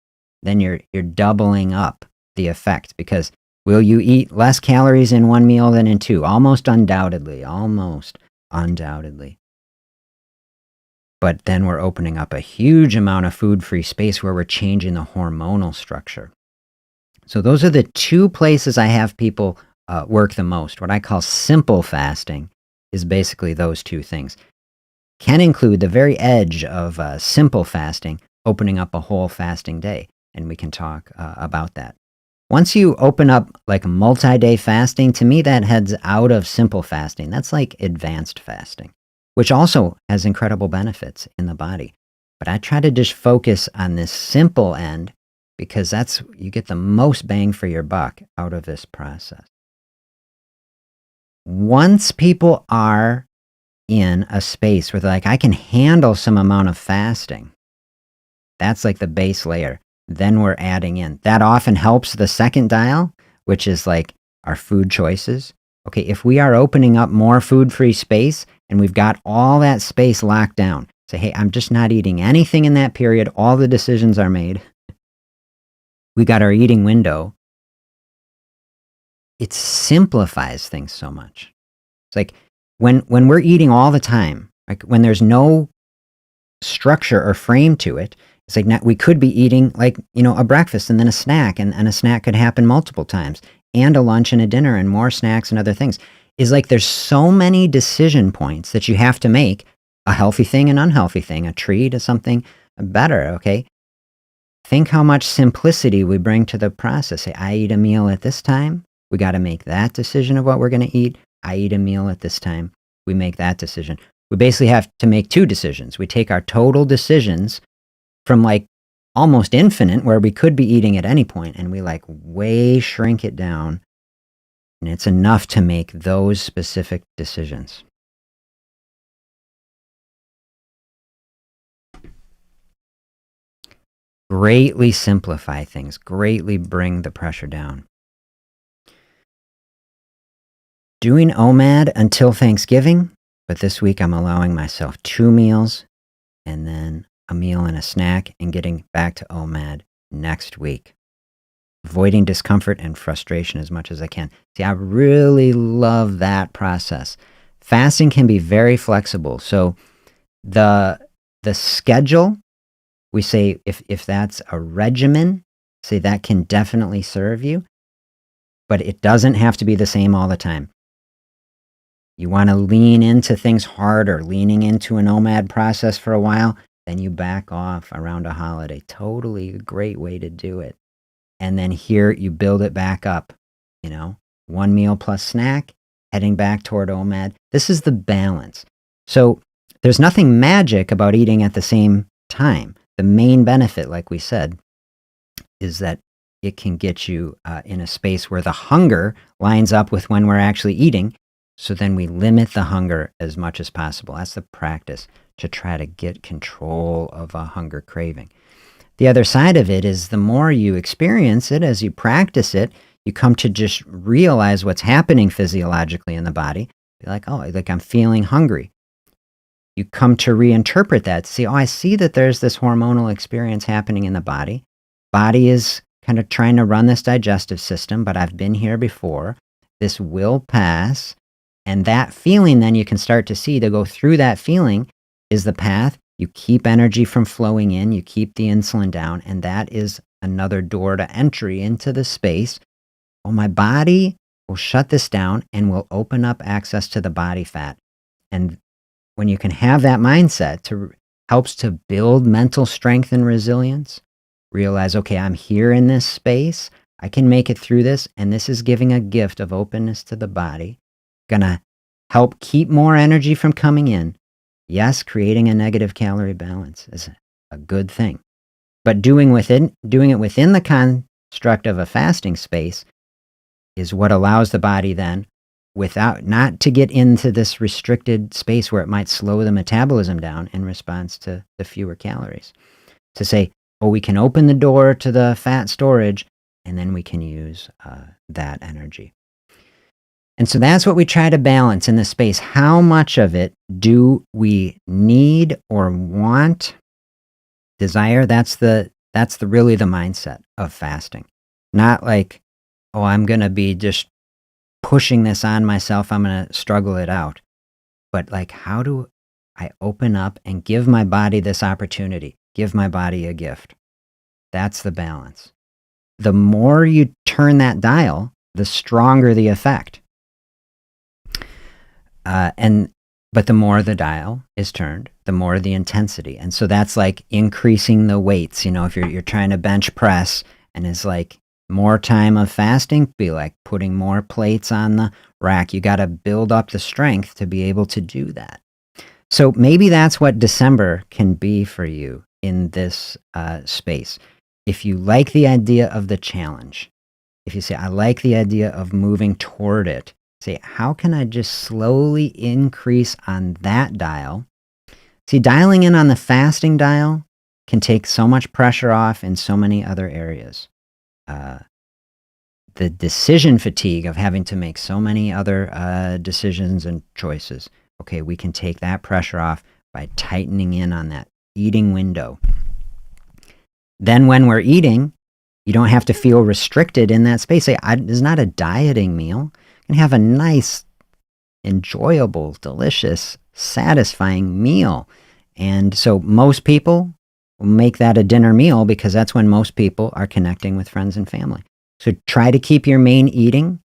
then you're doubling up the effect, because will you eat less calories in 1 meal than in 2? Almost undoubtedly, almost undoubtedly. But then we're opening up a huge amount of food-free space where we're changing the hormonal structure. So those are the 2 places I have people work the most. What I call simple fasting is basically those 2 things. Can include the very edge of simple fasting, opening up a whole fasting day, and we can talk about that. Once you open up like a multi-day fasting, to me that heads out of simple fasting. That's like advanced fasting, which also has incredible benefits in the body. But I try to just focus on this simple end, because that's, you get the most bang for your buck out of this process. Once people are in a space where they're like, I can handle some amount of fasting, that's like the base layer. Then we're adding in. That often helps the second dial, which is like our food choices. Okay, if we are opening up more food-free space and we've got all that space locked down, say, hey, I'm just not eating anything in that period. All the decisions are made. We got our eating window. It simplifies things so much. It's like when we're eating all the time, like when there's no structure or frame to it, it's like we could be eating like, you know, a breakfast and then a snack, and a snack could happen multiple times, and a lunch and a dinner and more snacks and other things. Is like there's so many decision points that you have to make, a healthy thing, an unhealthy thing, a treat, or something better, okay? Think how much simplicity we bring to the process. Say, I eat a meal at this time. We got to make that decision of what we're going to eat. I eat a meal at this time. We make that decision. We basically have to make 2 decisions. We take our total decisions from like almost infinite, where we could be eating at any point, and we like way shrink it down. And it's enough to make those specific decisions. Greatly simplify things, greatly bring the pressure down. Doing OMAD until Thanksgiving, but this week I'm allowing myself 2 meals and then a meal and a snack, and getting back to OMAD next week. Avoiding discomfort and frustration as much as I can. See, I really love that process. Fasting can be very flexible. So the schedule, we say if that's a regimen, say that can definitely serve you, but it doesn't have to be the same all the time. You want to lean into things harder, leaning into an OMAD process for a while, then you back off around a holiday. Totally a great way to do it. And then here you build it back up, you know, 1 meal plus snack, heading back toward OMAD. This is the balance. So there's nothing magic about eating at the same time. The main benefit, like we said, is that it can get you in a space where the hunger lines up with when we're actually eating. So then we limit the hunger as much as possible. That's the practice, to try to get control of a hunger craving. The other side of it is the more you experience it, as you practice it, you come to just realize what's happening physiologically in the body. Be like, oh, like I'm feeling hungry. you come to reinterpret that. See, oh, I see that there's this hormonal experience happening in the body. Body is kind of trying to run this digestive system, but I've been here before. This will pass. And that feeling, then you can start to see to go through that feeling is the path. You keep energy from flowing in, you keep the insulin down, and that is another door to entry into the space. Oh, my body will shut this down and will open up access to the body fat. And when you can have that mindset, helps to build mental strength and resilience, realize, okay, I'm here in this space, I can make it through this, and this is giving a gift of openness to the body, gonna help keep more energy from coming in. Yes, creating a negative calorie balance is a good thing, but doing it within the construct of a fasting space is what allows the body then, without not to get into this restricted space where it might slow the metabolism down in response to the fewer calories. To say, oh, we can open the door to the fat storage, and then we can use that energy. And so that's what we try to balance in this space. How much of it do we need or want, desire? That's really the mindset of fasting. Not like, oh, I'm going to be just pushing this on myself, I'm going to struggle it out. But like, how do I open up and give my body this opportunity? Give my body a gift. That's the balance. The more you turn that dial, the stronger the effect. But the more the dial is turned, the more the intensity. And so that's like increasing the weights. If you're trying to bench press, and it's like more time of fasting, be like putting more plates on the rack. You got to build up the strength to be able to do that. So maybe that's what December can be for you in this space. If you like the idea of the challenge, if you say, I like the idea of moving toward it, say, how can I just slowly increase on that dial? See, dialing in on the fasting dial can take so much pressure off in so many other areas. The decision fatigue of having to make so many other decisions and choices. Okay, we can take that pressure off by tightening in on that eating window. Then when we're eating, you don't have to feel restricted in that space. Say, it's not a dieting meal. You can have a nice, enjoyable, delicious, satisfying meal. And so most people will make that a dinner meal because that's when most people are connecting with friends and family. So try to keep your main eating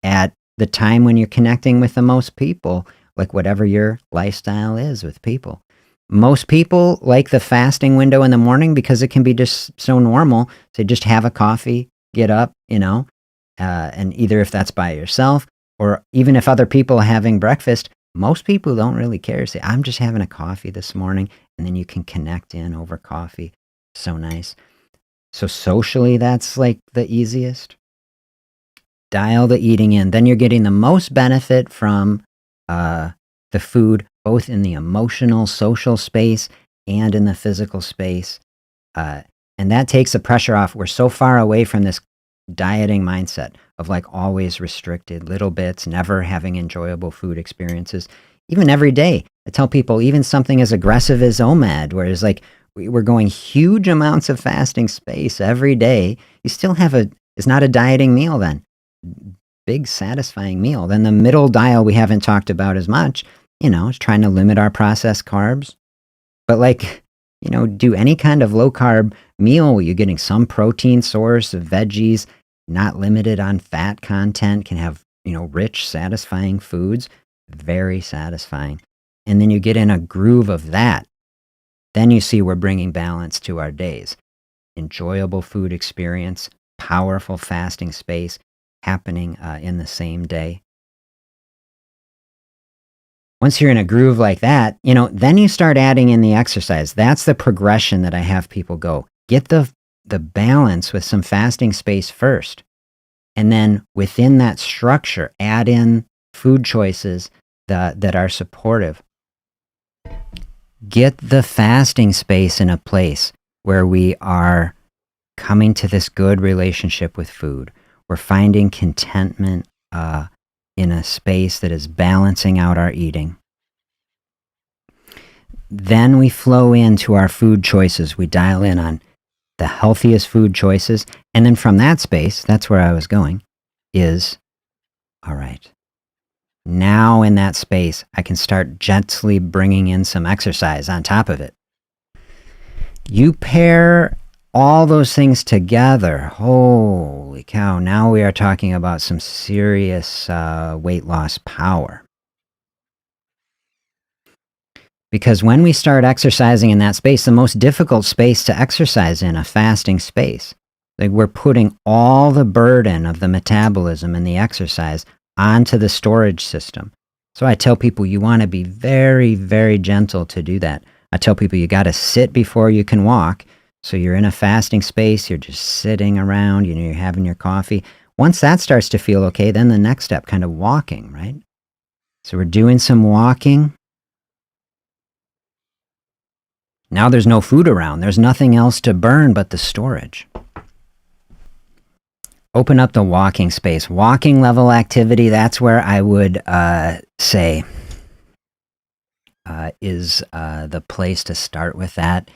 at the time when you're connecting with the most people, like whatever your lifestyle is with people. Most people like the fasting window in the morning because it can be just so normal to just have a coffee, get up, and either if that's by yourself or even if other people are having breakfast, most people don't really care. Say, I'm just having a coffee this morning, and then you can connect in over coffee. So nice. So socially, that's like the easiest. Dial the eating in. Then you're getting the most benefit from the food, both in the emotional, social space and in the physical space. And that takes the pressure off. We're so far away from this dieting mindset of like always restricted little bits, never having enjoyable food experiences. Even every day, I tell people, even something as aggressive as OMAD, where it's like we're going huge amounts of fasting space every day, you still have it's not a dieting meal then. Big satisfying meal. Then the middle dial we haven't talked about as much, is trying to limit our processed carbs. But like, do any kind of low carb meal where you're getting some protein source of veggies, not limited on fat content, can have, rich, satisfying foods, very satisfying. And then you get in a groove of that. Then you see we're bringing balance to our days. Enjoyable food experience, powerful fasting space happening in the same day. Once you're in a groove like that, then you start adding in the exercise. That's the progression that I have people go. Get the balance with some fasting space first. And then within that structure, add in food choices that are supportive. Get the fasting space in a place where we are coming to this good relationship with food. We're finding contentment in a space that is balancing out our eating. then we flow into our food choices. We dial in on the healthiest food choices. And then from that space, that's where I was going, is all right. Now in that space, I can start gently bringing in some exercise on top of it. You pair all those things together. Holy cow. Now we are talking about some serious weight loss power. Because when we start exercising in that space, the most difficult space to exercise in, a fasting space, like we're putting all the burden of the metabolism and the exercise onto the storage system. So I tell people you want to be very, very gentle to do that. I tell people you got to sit before you can walk. So you're in a fasting space, you're just sitting around, you're having your coffee. Once that starts to feel okay, then the next step, kind of walking, right? So we're doing some walking. Now there's no food around. There's nothing else to burn but the storage. Open up the walking space. Walking level activity, that's where I would say is the place to start with that.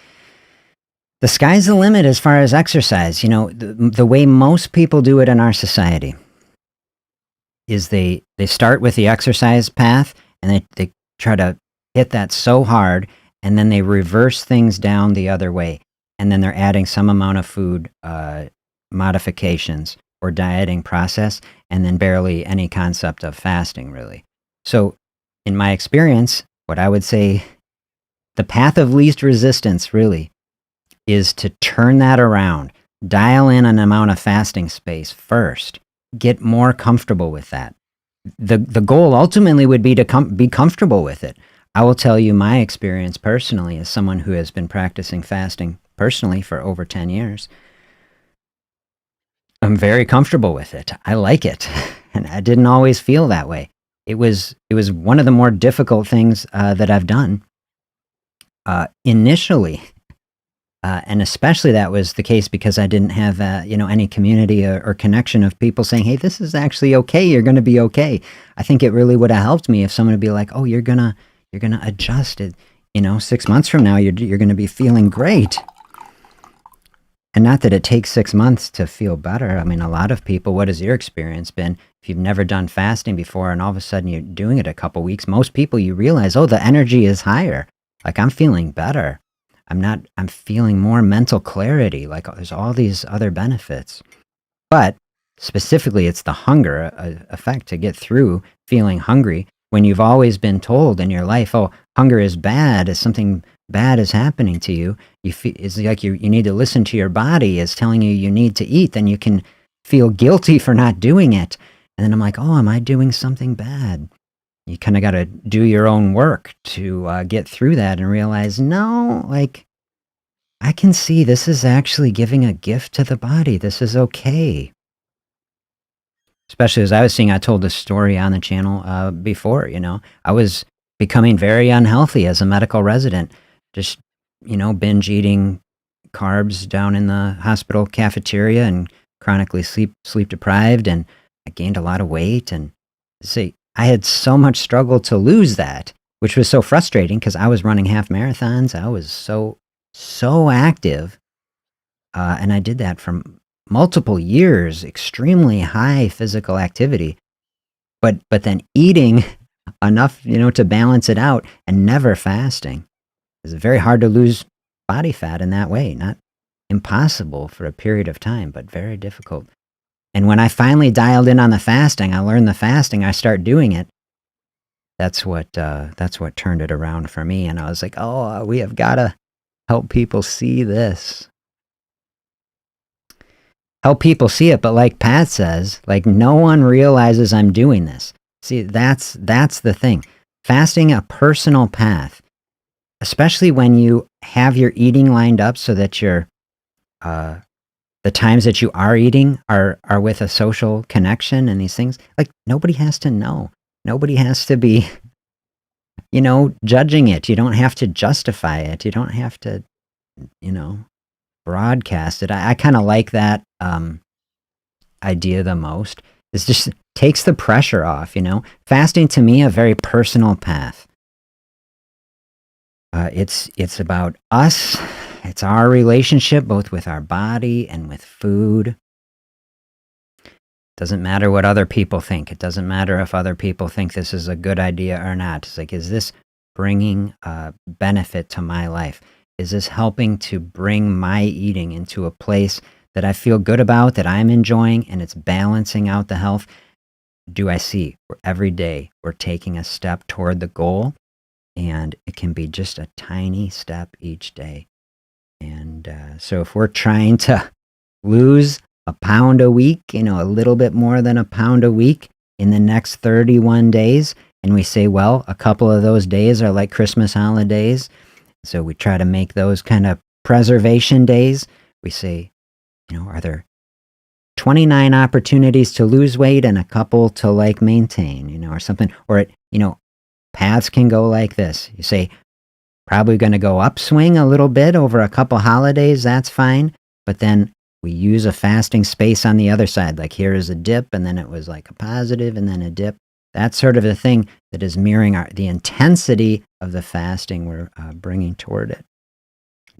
The sky's the limit as far as exercise. You know, the way most people do it in our society is they start with the exercise path and they try to hit that so hard, and then they reverse things down the other way. And then they're adding some amount of food modifications or dieting process, and then barely any concept of fasting, really. So in my experience, what I would say, the path of least resistance really is to turn that around. Dial in an amount of fasting space first. Get more comfortable with that. The goal ultimately would be to be comfortable with it. I will tell you my experience personally as someone who has been practicing fasting personally for over 10 years. I'm very comfortable with it. I like it. And I didn't always feel that way. It was one of the more difficult things that I've done initially. And especially that was the case because I didn't have any community or connection of people saying, hey, this is actually okay. You're going to be okay. I think it really would have helped me if someone would be like, oh, you're going to adjust it. 6 months from now, you're going to be feeling great. And not that it takes 6 months to feel better. I mean, a lot of people, what has your experience been? If you've never done fasting before and all of a sudden you're doing it a couple weeks, most people, you realize, oh, the energy is higher. Like I'm feeling better. I'm feeling more mental clarity. Like there's all these other benefits. But specifically, it's the hunger effect to get through feeling hungry when you've always been told in your life, oh, hunger is bad, as something bad is happening to you. It's like you need to listen to your body as telling you need to eat. Then you can feel guilty for not doing it. And then I'm like, oh, am I doing something bad? You kind of got to do your own work to get through that and realize, no, like I can see this is actually giving a gift to the body. This is okay. Especially as I was seeing, I told this story on the channel before, I was becoming very unhealthy as a medical resident, just, binge eating carbs down in the hospital cafeteria and chronically sleep deprived. And I gained a lot of weight. And see, I had so much struggle to lose that, which was so frustrating because I was running half marathons. I was so active. And I did that for multiple years, extremely high physical activity, but then eating enough, to balance it out and never fasting. It's very hard to lose body fat in that way. Not impossible for a period of time, but very difficult. And when I finally dialed in on the fasting, I learned the fasting, I start doing it. That's what turned it around for me. And I was like, oh, we have got to help people see this. Help people see it, but like Pat says, like no one realizes I'm doing this. See, that's the thing. Fasting a personal path, especially when you have your eating lined up so that the times that you are eating are with a social connection and these things, like nobody has to know. Nobody has to be, judging it. You don't have to justify it. You don't have to, broadcast it. I kind of like that idea the most. It just takes the pressure off, Fasting to me, a very personal path. It's about us. It's our relationship, both with our body and with food. Doesn't matter what other people think. It doesn't matter if other people think this is a good idea or not. It's like, is this bringing benefit to my life? Is this helping to bring my eating into a place that I feel good about, that I'm enjoying, and it's balancing out the health? Do I see every day we're taking a step toward the goal, and it can be just a tiny step each day. And so if we're trying to lose a pound a week, a little bit more than a pound a week in the next 31 days, and we say, well, a couple of those days are like Christmas holidays, so we try to make those kind of preservation days. We say, are there 29 opportunities to lose weight and a couple to like maintain, or something, or paths can go like this. You say, probably going to go upswing a little bit over a couple holidays, that's fine, but then we use a fasting space on the other side, like here is a dip, and then it was like a positive, and then a dip. That's sort of the thing that is mirroring the intensity of the fasting we're bringing toward it.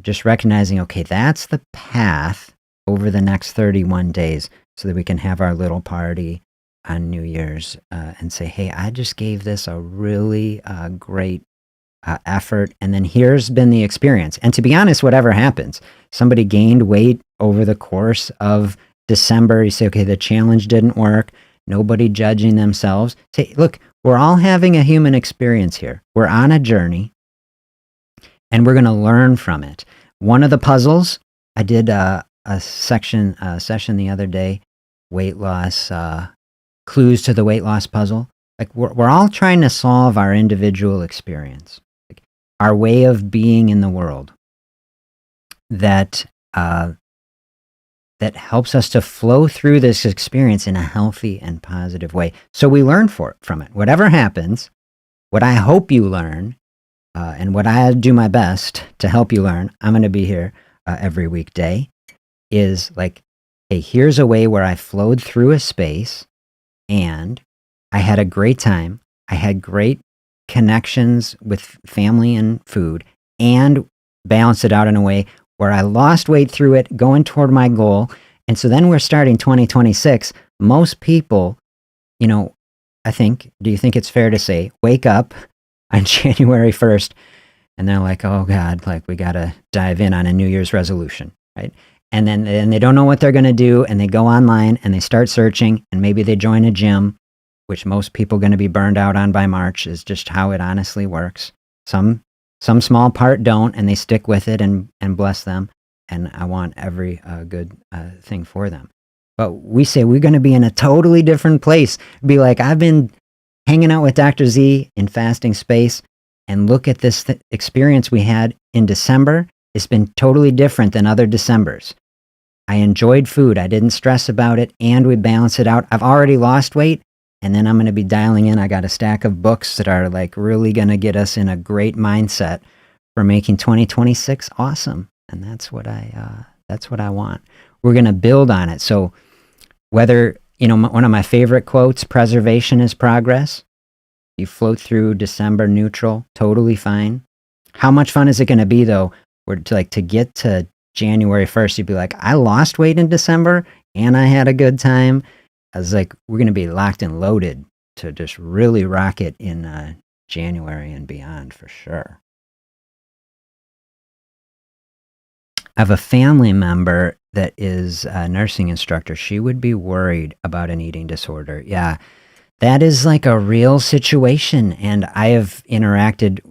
Just recognizing, okay, that's the path over the next 31 days, so that we can have our little party on New Year's and say, hey, I just gave this a really great effort, and then here's been the experience. And to be honest, whatever happens, somebody gained weight over the course of December, you say, okay, the challenge didn't work, nobody judging themselves. Say, look, we're all having a human experience here. We're on a journey, and we're going to learn from it. One of the puzzles, I did a session the other day, weight loss, clues to the weight loss puzzle. Like we're all trying to solve our individual experience, like our way of being in the world that helps us to flow through this experience in a healthy and positive way. So we learn from it. Whatever happens, what I hope you learn, and what I do my best to help you learn, I'm going to be here every weekday, is like, hey, here's a way where I flowed through a space and I had a great time. I had great connections with family and food, and balanced it out in a way where I lost weight through it, going toward my goal. And so then we're starting 2026. Most people, I think, do you think it's fair to say, wake up on January 1st and they're like, oh God, like we got to dive in on a New Year's resolution, right? And then they don't know what they're going to do, and they go online and they start searching, and maybe they join a gym, which most people are going to be burned out on by March, is just how it honestly works. Some small part don't, and they stick with it, and bless them. And I want every good thing for them. But we say we're going to be in a totally different place. Be like, I've been hanging out with Dr. Z in fasting space, and look at this experience we had in December. It's been totally different than other Decembers. I enjoyed food. I didn't stress about it, and we balance it out. I've already lost weight, and then I'm going to be dialing in. I got a stack of books that are like really going to get us in a great mindset for making 2026 awesome. And that's what I want. We're going to build on it. So whether, one of my favorite quotes, preservation is progress. You float through December neutral, totally fine. How much fun is it going to be though? To get to January 1st, you'd be like, I lost weight in December and I had a good time. I was like, we're going to be locked and loaded to just really rock it in January and beyond for sure. I have a family member that is a nursing instructor. She would be worried about an eating disorder. Yeah, that is like a real situation. And I have interacted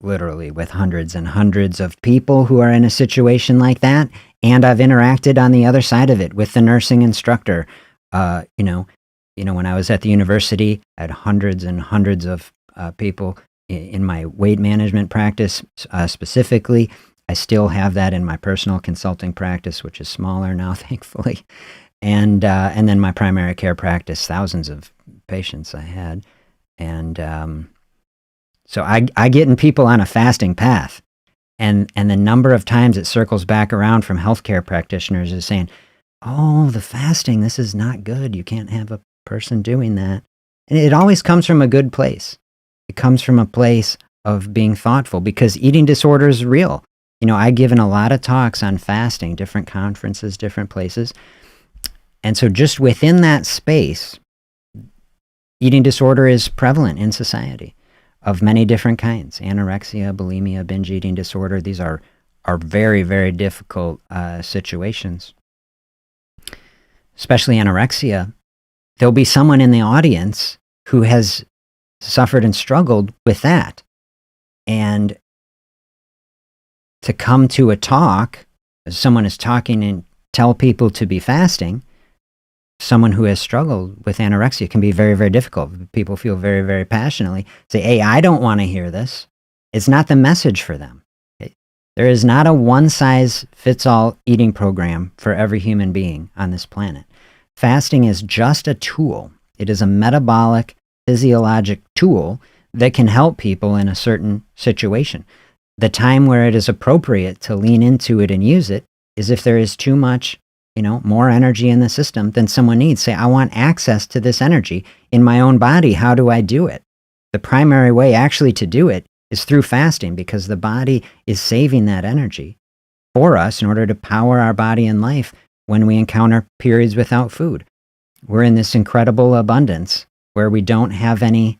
literally with hundreds and hundreds of people who are in a situation like that. And I've interacted on the other side of it with the nursing instructor. When I was at the university, I had hundreds and hundreds of people in my weight management practice specifically. I still have that in my personal consulting practice, which is smaller now, thankfully. And then my primary care practice, thousands of patients I had. And so I get in people on a fasting path. And the number of times it circles back around from healthcare practitioners is saying, oh, the fasting, this is not good. You can't have a person doing that. And it always comes from a good place. It comes from a place of being thoughtful, because eating disorder is real. I've given a lot of talks on fasting, different conferences, different places. And so just within that space, eating disorder is prevalent in society of many different kinds. Anorexia, bulimia, binge eating disorder. These are very, very difficult situations. Especially anorexia. There'll be someone in the audience who has suffered and struggled with that. And to come to a talk, as someone is talking and tell people to be fasting, someone who has struggled with anorexia can be very, very difficult. People feel very, very passionately, say, hey, I don't want to hear this. It's not the message for them. There is not a one-size-fits-all eating program for every human being on this planet. Fasting is just a tool. It is a metabolic, physiologic tool that can help people in a certain situation. The time where it is appropriate to lean into it and use it is if there is too much, more energy in the system than someone needs. Say, I want access to this energy in my own body. How do I do it? The primary way actually to do it is through fasting, because the body is saving that energy for us in order to power our body and life when we encounter periods without food. We're in this incredible abundance where we don't have any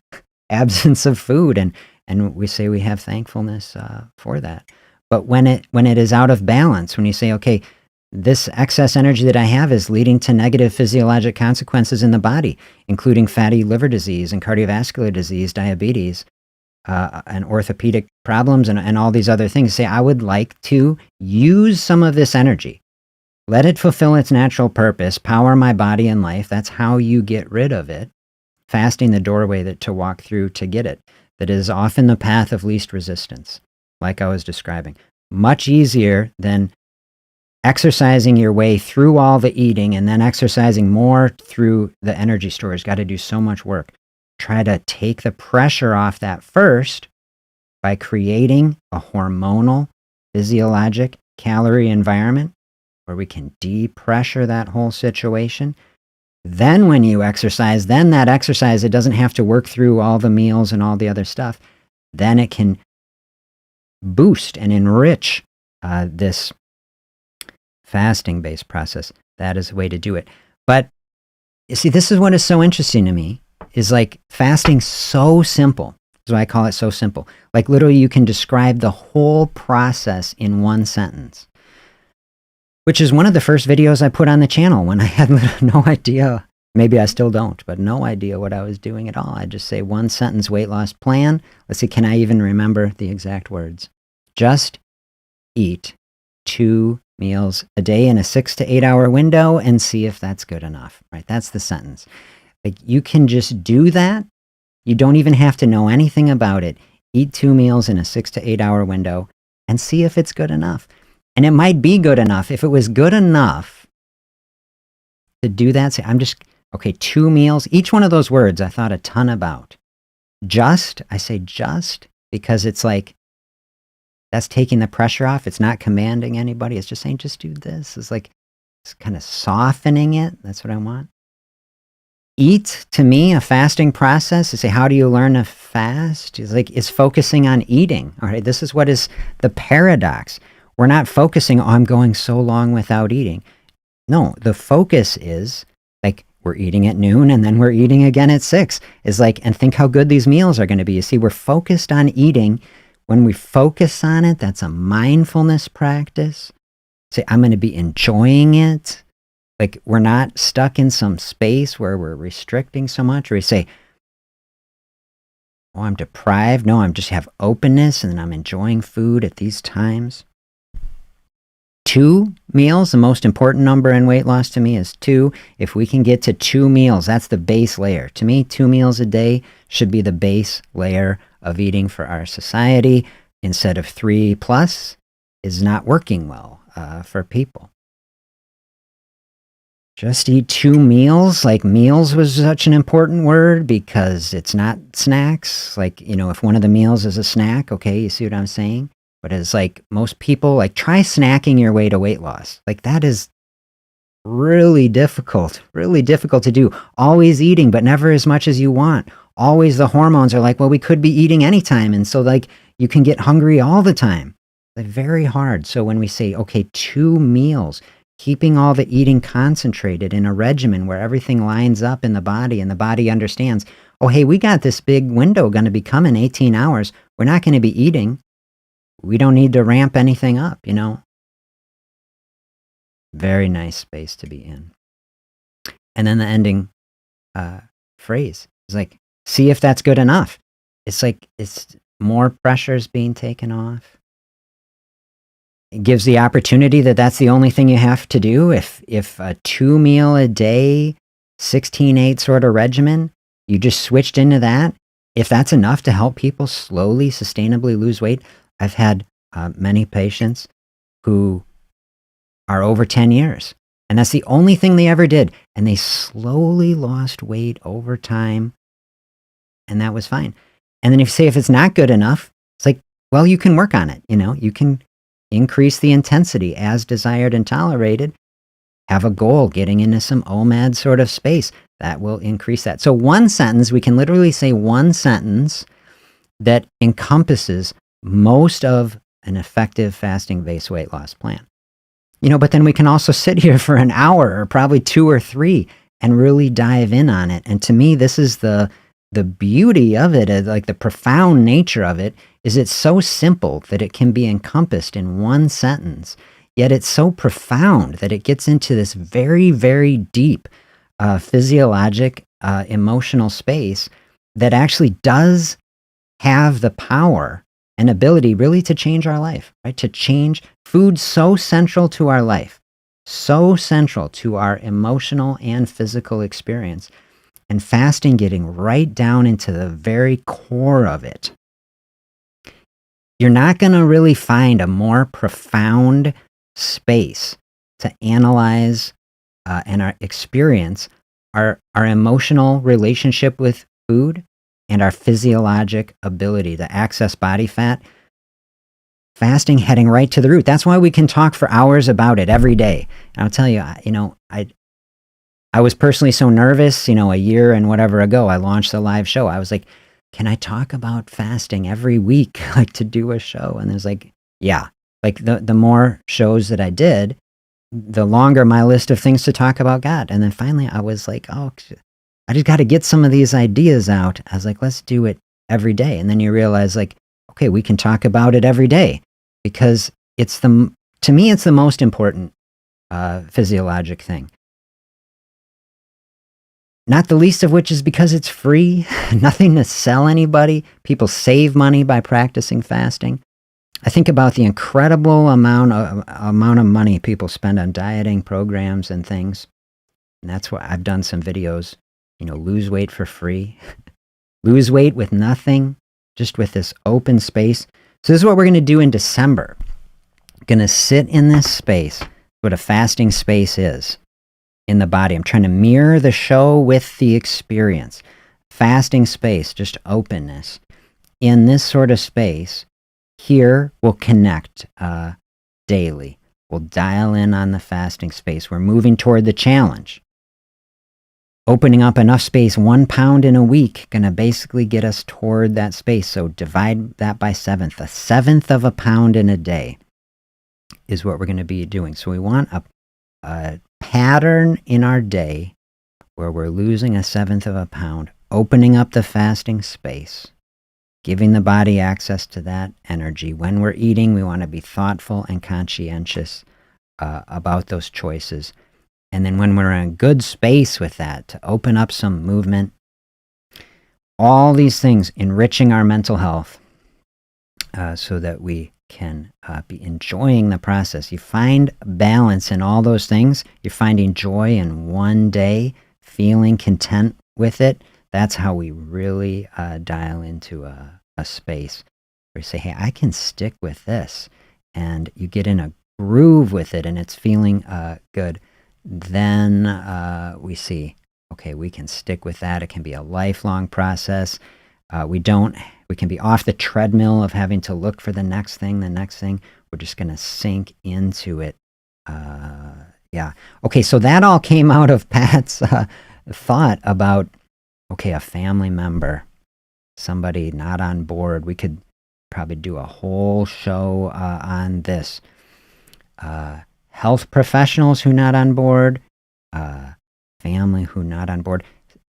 absence of food, and we say we have thankfulness for that. But when it is out of balance, when you say, okay, this excess energy that I have is leading to negative physiologic consequences in the body, including fatty liver disease and cardiovascular disease, diabetes, and orthopedic problems, and all these other things. Say, I would like to use some of this energy. Let it fulfill its natural purpose, power my body and life. That's how you get rid of it. Fasting, the doorway to walk through to get it. That is often the path of least resistance, like I was describing. Much easier than exercising your way through all the eating and then exercising more through the energy storage. Got to do so much work. Try to take the pressure off that first by creating a hormonal, physiologic, calorie environment where we can depressure that whole situation. Then when you exercise, it doesn't have to work through all the meals and all the other stuff. Then it can boost and enrich this fasting-based process. That is the way to do it. But you see, this is what is so interesting to me, is like fasting so simple. That's why I call it so simple. Like literally you can describe the whole process in one sentence, which is one of the first videos I put on the channel when I had no idea. Maybe I still don't, but no idea what I was doing at all. I just say one sentence weight loss plan. Let's see, can I even remember the exact words? Just eat 2 meals a day in a 6 to 8 hour window and see if that's good enough, right? That's the sentence. Like you can just do that. You don't even have to know anything about it. Eat 2 meals in a 6 to 8 hour window and see if it's good enough. And it might be good enough. If it was good enough to do that, say, 2 meals. Each one of those words I thought a ton about. I say just because it's like, that's taking the pressure off. It's not commanding anybody. It's just saying, just do this. It's like, it's kind of softening it. That's what I want. Eat, to me, a fasting process. To say, how do you learn to fast? It's focusing on eating. All right, this is what is the paradox. We're not focusing on, I'm going so long without eating. No, the focus is like, we're eating at noon and then we're eating again at 6. Is like, and think how good these meals are going to be. You see, we're focused on eating. When we focus on it, that's a mindfulness practice. Say, I'm going to be enjoying it. Like, we're not stuck in some space where we're restricting so much. Or we say, oh, I'm deprived. No, I'm just have openness and I'm enjoying food at these times. 2 meals, the most important number in weight loss to me is 2. If we can get to 2 meals, that's the base layer. To me, 2 meals a day should be the base layer of eating for our society. Instead of 3 plus is not working well for people. Just eat 2 meals. Like, meals was such an important word because it's not snacks. Like, if one of the meals is a snack, okay, you see what I'm saying? But it's like most people, like, try snacking your way to weight loss. Like, that is really difficult to do. Always eating, but never as much as you want. always the hormones are like, well, we could be eating anytime. And so like you can get hungry all the time. They're very hard. So when we say, okay, 2 meals, keeping all the eating concentrated in a regimen where everything lines up in the body and the body understands, oh, hey, we got this big window going to be coming 18 hours. We're not going to be eating. We don't need to ramp anything up, you know? Very nice space to be in. And then the ending phrase is like, see if that's good enough. It's like, it's more pressure's being taken off. It gives the opportunity that that's the only thing you have to do. If a 2 meal a day, 16/8 sort of regimen, you just switched into that. If that's enough to help people slowly, sustainably lose weight, I've had many patients who are over 10 years. And that's the only thing they ever did. And they slowly lost weight over time. And that was fine. And then if you say if it's not good enough, it's like, well, you can work on it. You know, you can increase the intensity as desired and tolerated. Have a goal, getting into some OMAD sort of space. That will increase that. So one sentence, we can literally say one sentence that encompasses most of an effective fasting-based weight loss plan. You know, but then we can also sit here for an hour or probably 2 or 3 and really dive in on it. And to me, this is the beauty of it, like the profound nature of it, is it's so simple that it can be encompassed in one sentence. Yet it's so profound that it gets into this very, very deep physiologic, emotional space that actually does have the power and ability really to change our life, right? To change food so central to our life, so central to our emotional and physical experience, and fasting getting right down into the very core of it. You're not going to really find a more profound space to analyze and our experience our emotional relationship with food and our physiologic ability to access body fat. Fasting heading right to the root. That's why we can talk for hours about it every day. And I'll tell you, I was personally so nervous, a year and whatever ago, I launched the live show. I was like, can I talk about fasting every week, like to do a show? And there's like, yeah, like the more shows that I did, the longer my list of things to talk about got. And then finally I was like, oh, I just got to get some of these ideas out. I was like, let's do it every day. And then you realize like, okay, we can talk about it every day because to me, it's the most important physiologic thing. Not the least of which is because it's free, nothing to sell anybody. People save money by practicing fasting. I think about the incredible amount of money people spend on dieting programs and things. And that's why I've done some videos, lose weight for free, lose weight with nothing, just with this open space. So this is what we're going to do in December. Going to sit in this space, what a fasting space is in the body. I'm trying to mirror the show with the experience. Fasting space, just openness. In this sort of space, here we'll connect daily. We'll dial in on the fasting space. We're moving toward the challenge. Opening up enough space, 1 pound in a week, going to basically get us toward that space. So divide that by 1/7. 1/7 of a pound in a day is what we're going to be doing. So we want a pattern in our day where we're losing 1/7 of a pound, opening up the fasting space, giving the body access to that energy. When we're eating, we want to be thoughtful and conscientious about those choices. And then when we're in a good space with that, to open up some movement, all these things enriching our mental health so that we can be enjoying the process. You find balance in all those things. You're finding joy in one day, feeling content with it. That's how we really dial into a space where you say, hey, I can stick with this. And you get in a groove with it and it's feeling good. Then we see, okay, we can stick with that. It can be a lifelong process. We can be off the treadmill of having to look for the next thing. We're just going to sink into it. Yeah. Okay, so that all came out of Pat's thought about Okay, a family member, somebody not on board. We could probably do a whole show on this. Health professionals who not on board, uh, family who not on board.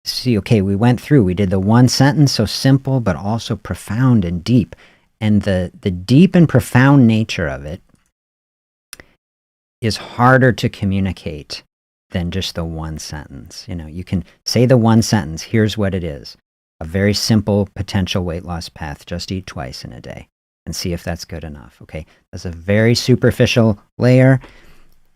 See, okay, we went through. We did the one sentence, so simple, but also profound and deep. And the deep and profound nature of it is harder to communicate than just the one sentence. You know, you can say the one sentence, here's what it is. A very simple potential weight loss path, just eat twice in a day and see if that's good enough. Okay, that's a very superficial layer.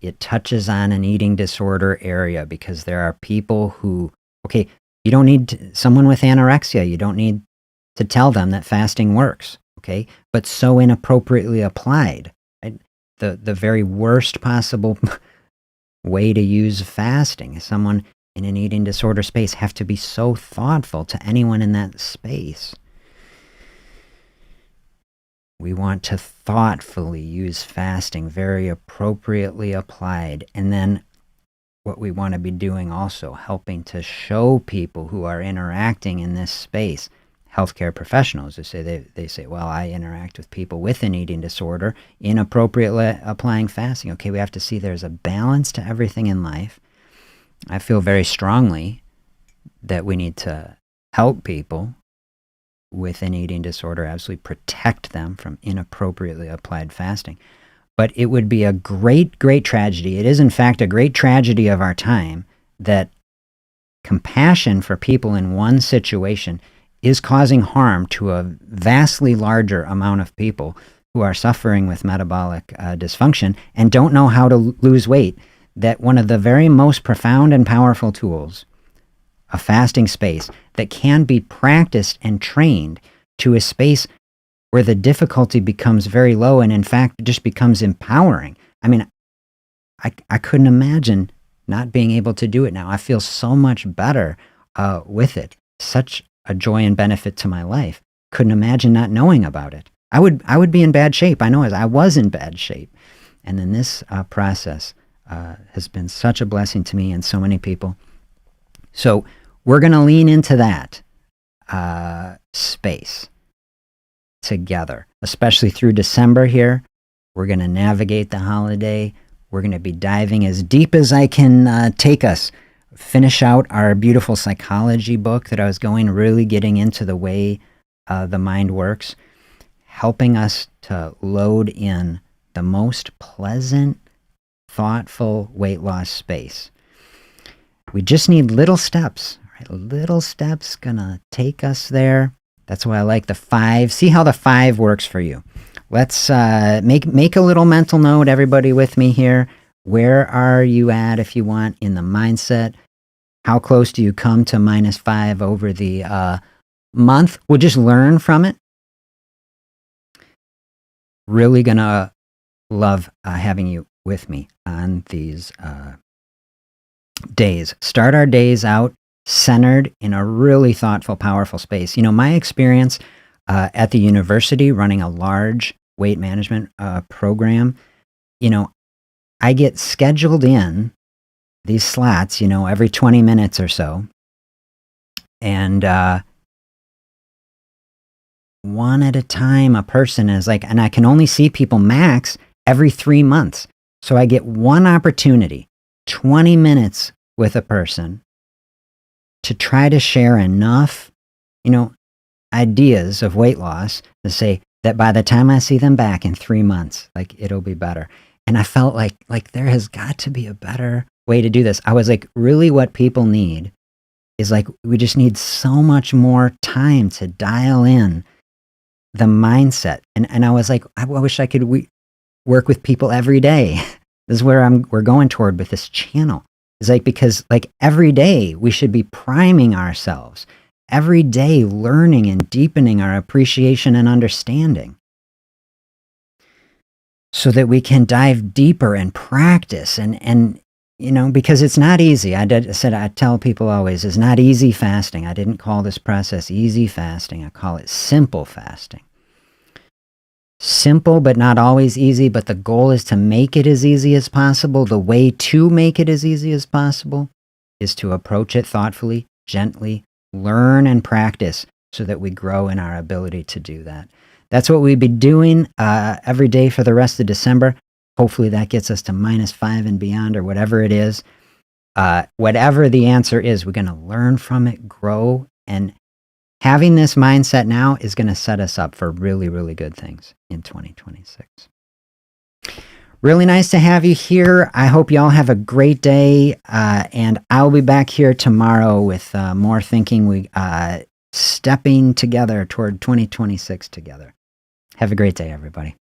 It touches on an eating disorder area because there are people who, okay, you don't need someone with anorexia, you don't need to tell them that fasting works, okay? But so inappropriately applied, right? The very worst possible way to use fasting. Someone in an eating disorder space have to be so thoughtful to anyone in that space. We want to thoughtfully use fasting, very appropriately applied. And then what we want to be doing also, helping to show people who are interacting in this space, healthcare professionals, they say, well, I interact with people with an eating disorder, inappropriately applying fasting. Okay, we have to see there's a balance to everything in life. I feel very strongly that we need to help people with an eating disorder, absolutely protect them from inappropriately applied fasting. But it would be a great, great tragedy. It is, in fact, a great tragedy of our time that compassion for people in one situation is causing harm to a vastly larger amount of people who are suffering with metabolic dysfunction and don't know how to lose weight. That one of the very most profound and powerful tools, a fasting space that can be practiced and trained to a space where the difficulty becomes very low and in fact just becomes empowering. I mean, I couldn't imagine not being able to do it now. I feel so much better with it. Such a joy and benefit to my life. Couldn't imagine not knowing about it. I would be in bad shape. I know I was in bad shape. And then this process has been such a blessing to me and so many people. So we're going to lean into that space together, especially through December here. We're going to navigate the holiday. We're going to be diving as deep as I can take us. Finish out our beautiful psychology book that I was going, really getting into the way the mind works, helping us to load in the most pleasant, thoughtful weight loss space. We just need little steps. Right? Little steps gonna take us there. That's why I like the 5. See how the 5 works for you. Let's make a little mental note, everybody with me here. Where are you at, if you want, in the mindset? How close do you come to -5 over the month? We'll just learn from it. Really gonna love having you with me on these days. Start our days out centered in a really thoughtful, powerful space. You know, my experience at the university running a large weight management program, you know, I get scheduled in these slots, you know, every 20 minutes or so. And one at a time, a person is like, and I can only see people max every 3 months. So I get one opportunity, 20 minutes with a person to try to share enough, you know, ideas of weight loss to say that by the time I see them back in 3 months, like it'll be better. And I felt like there has got to be a better way to do this. I was like, really what people need is like, we just need so much more time to dial in the mindset. And I was like, I wish I could work with people every day. This is where we're going toward with this channel. It's like, because like every day we should be priming ourselves, every day learning and deepening our appreciation and understanding so that we can dive deeper and practice and you know, because it's not easy. I tell people always, it's not easy fasting. I didn't call this process easy fasting. I call it simple fasting. Simple, but not always easy. But the goal is to make it as easy as possible. The way to make it as easy as possible is to approach it thoughtfully, gently, learn and practice so that we grow in our ability to do that. That's what we'd be doing every day for the rest of December. Hopefully that gets us to -5 and beyond, or whatever it is. Whatever the answer is, we're going to learn from it, grow, and having this mindset now is going to set us up for really, really good things in 2026. Really nice to have you here. I hope you all have a great day, and I'll be back here tomorrow with more thinking. We stepping together toward 2026 together. Have a great day, everybody.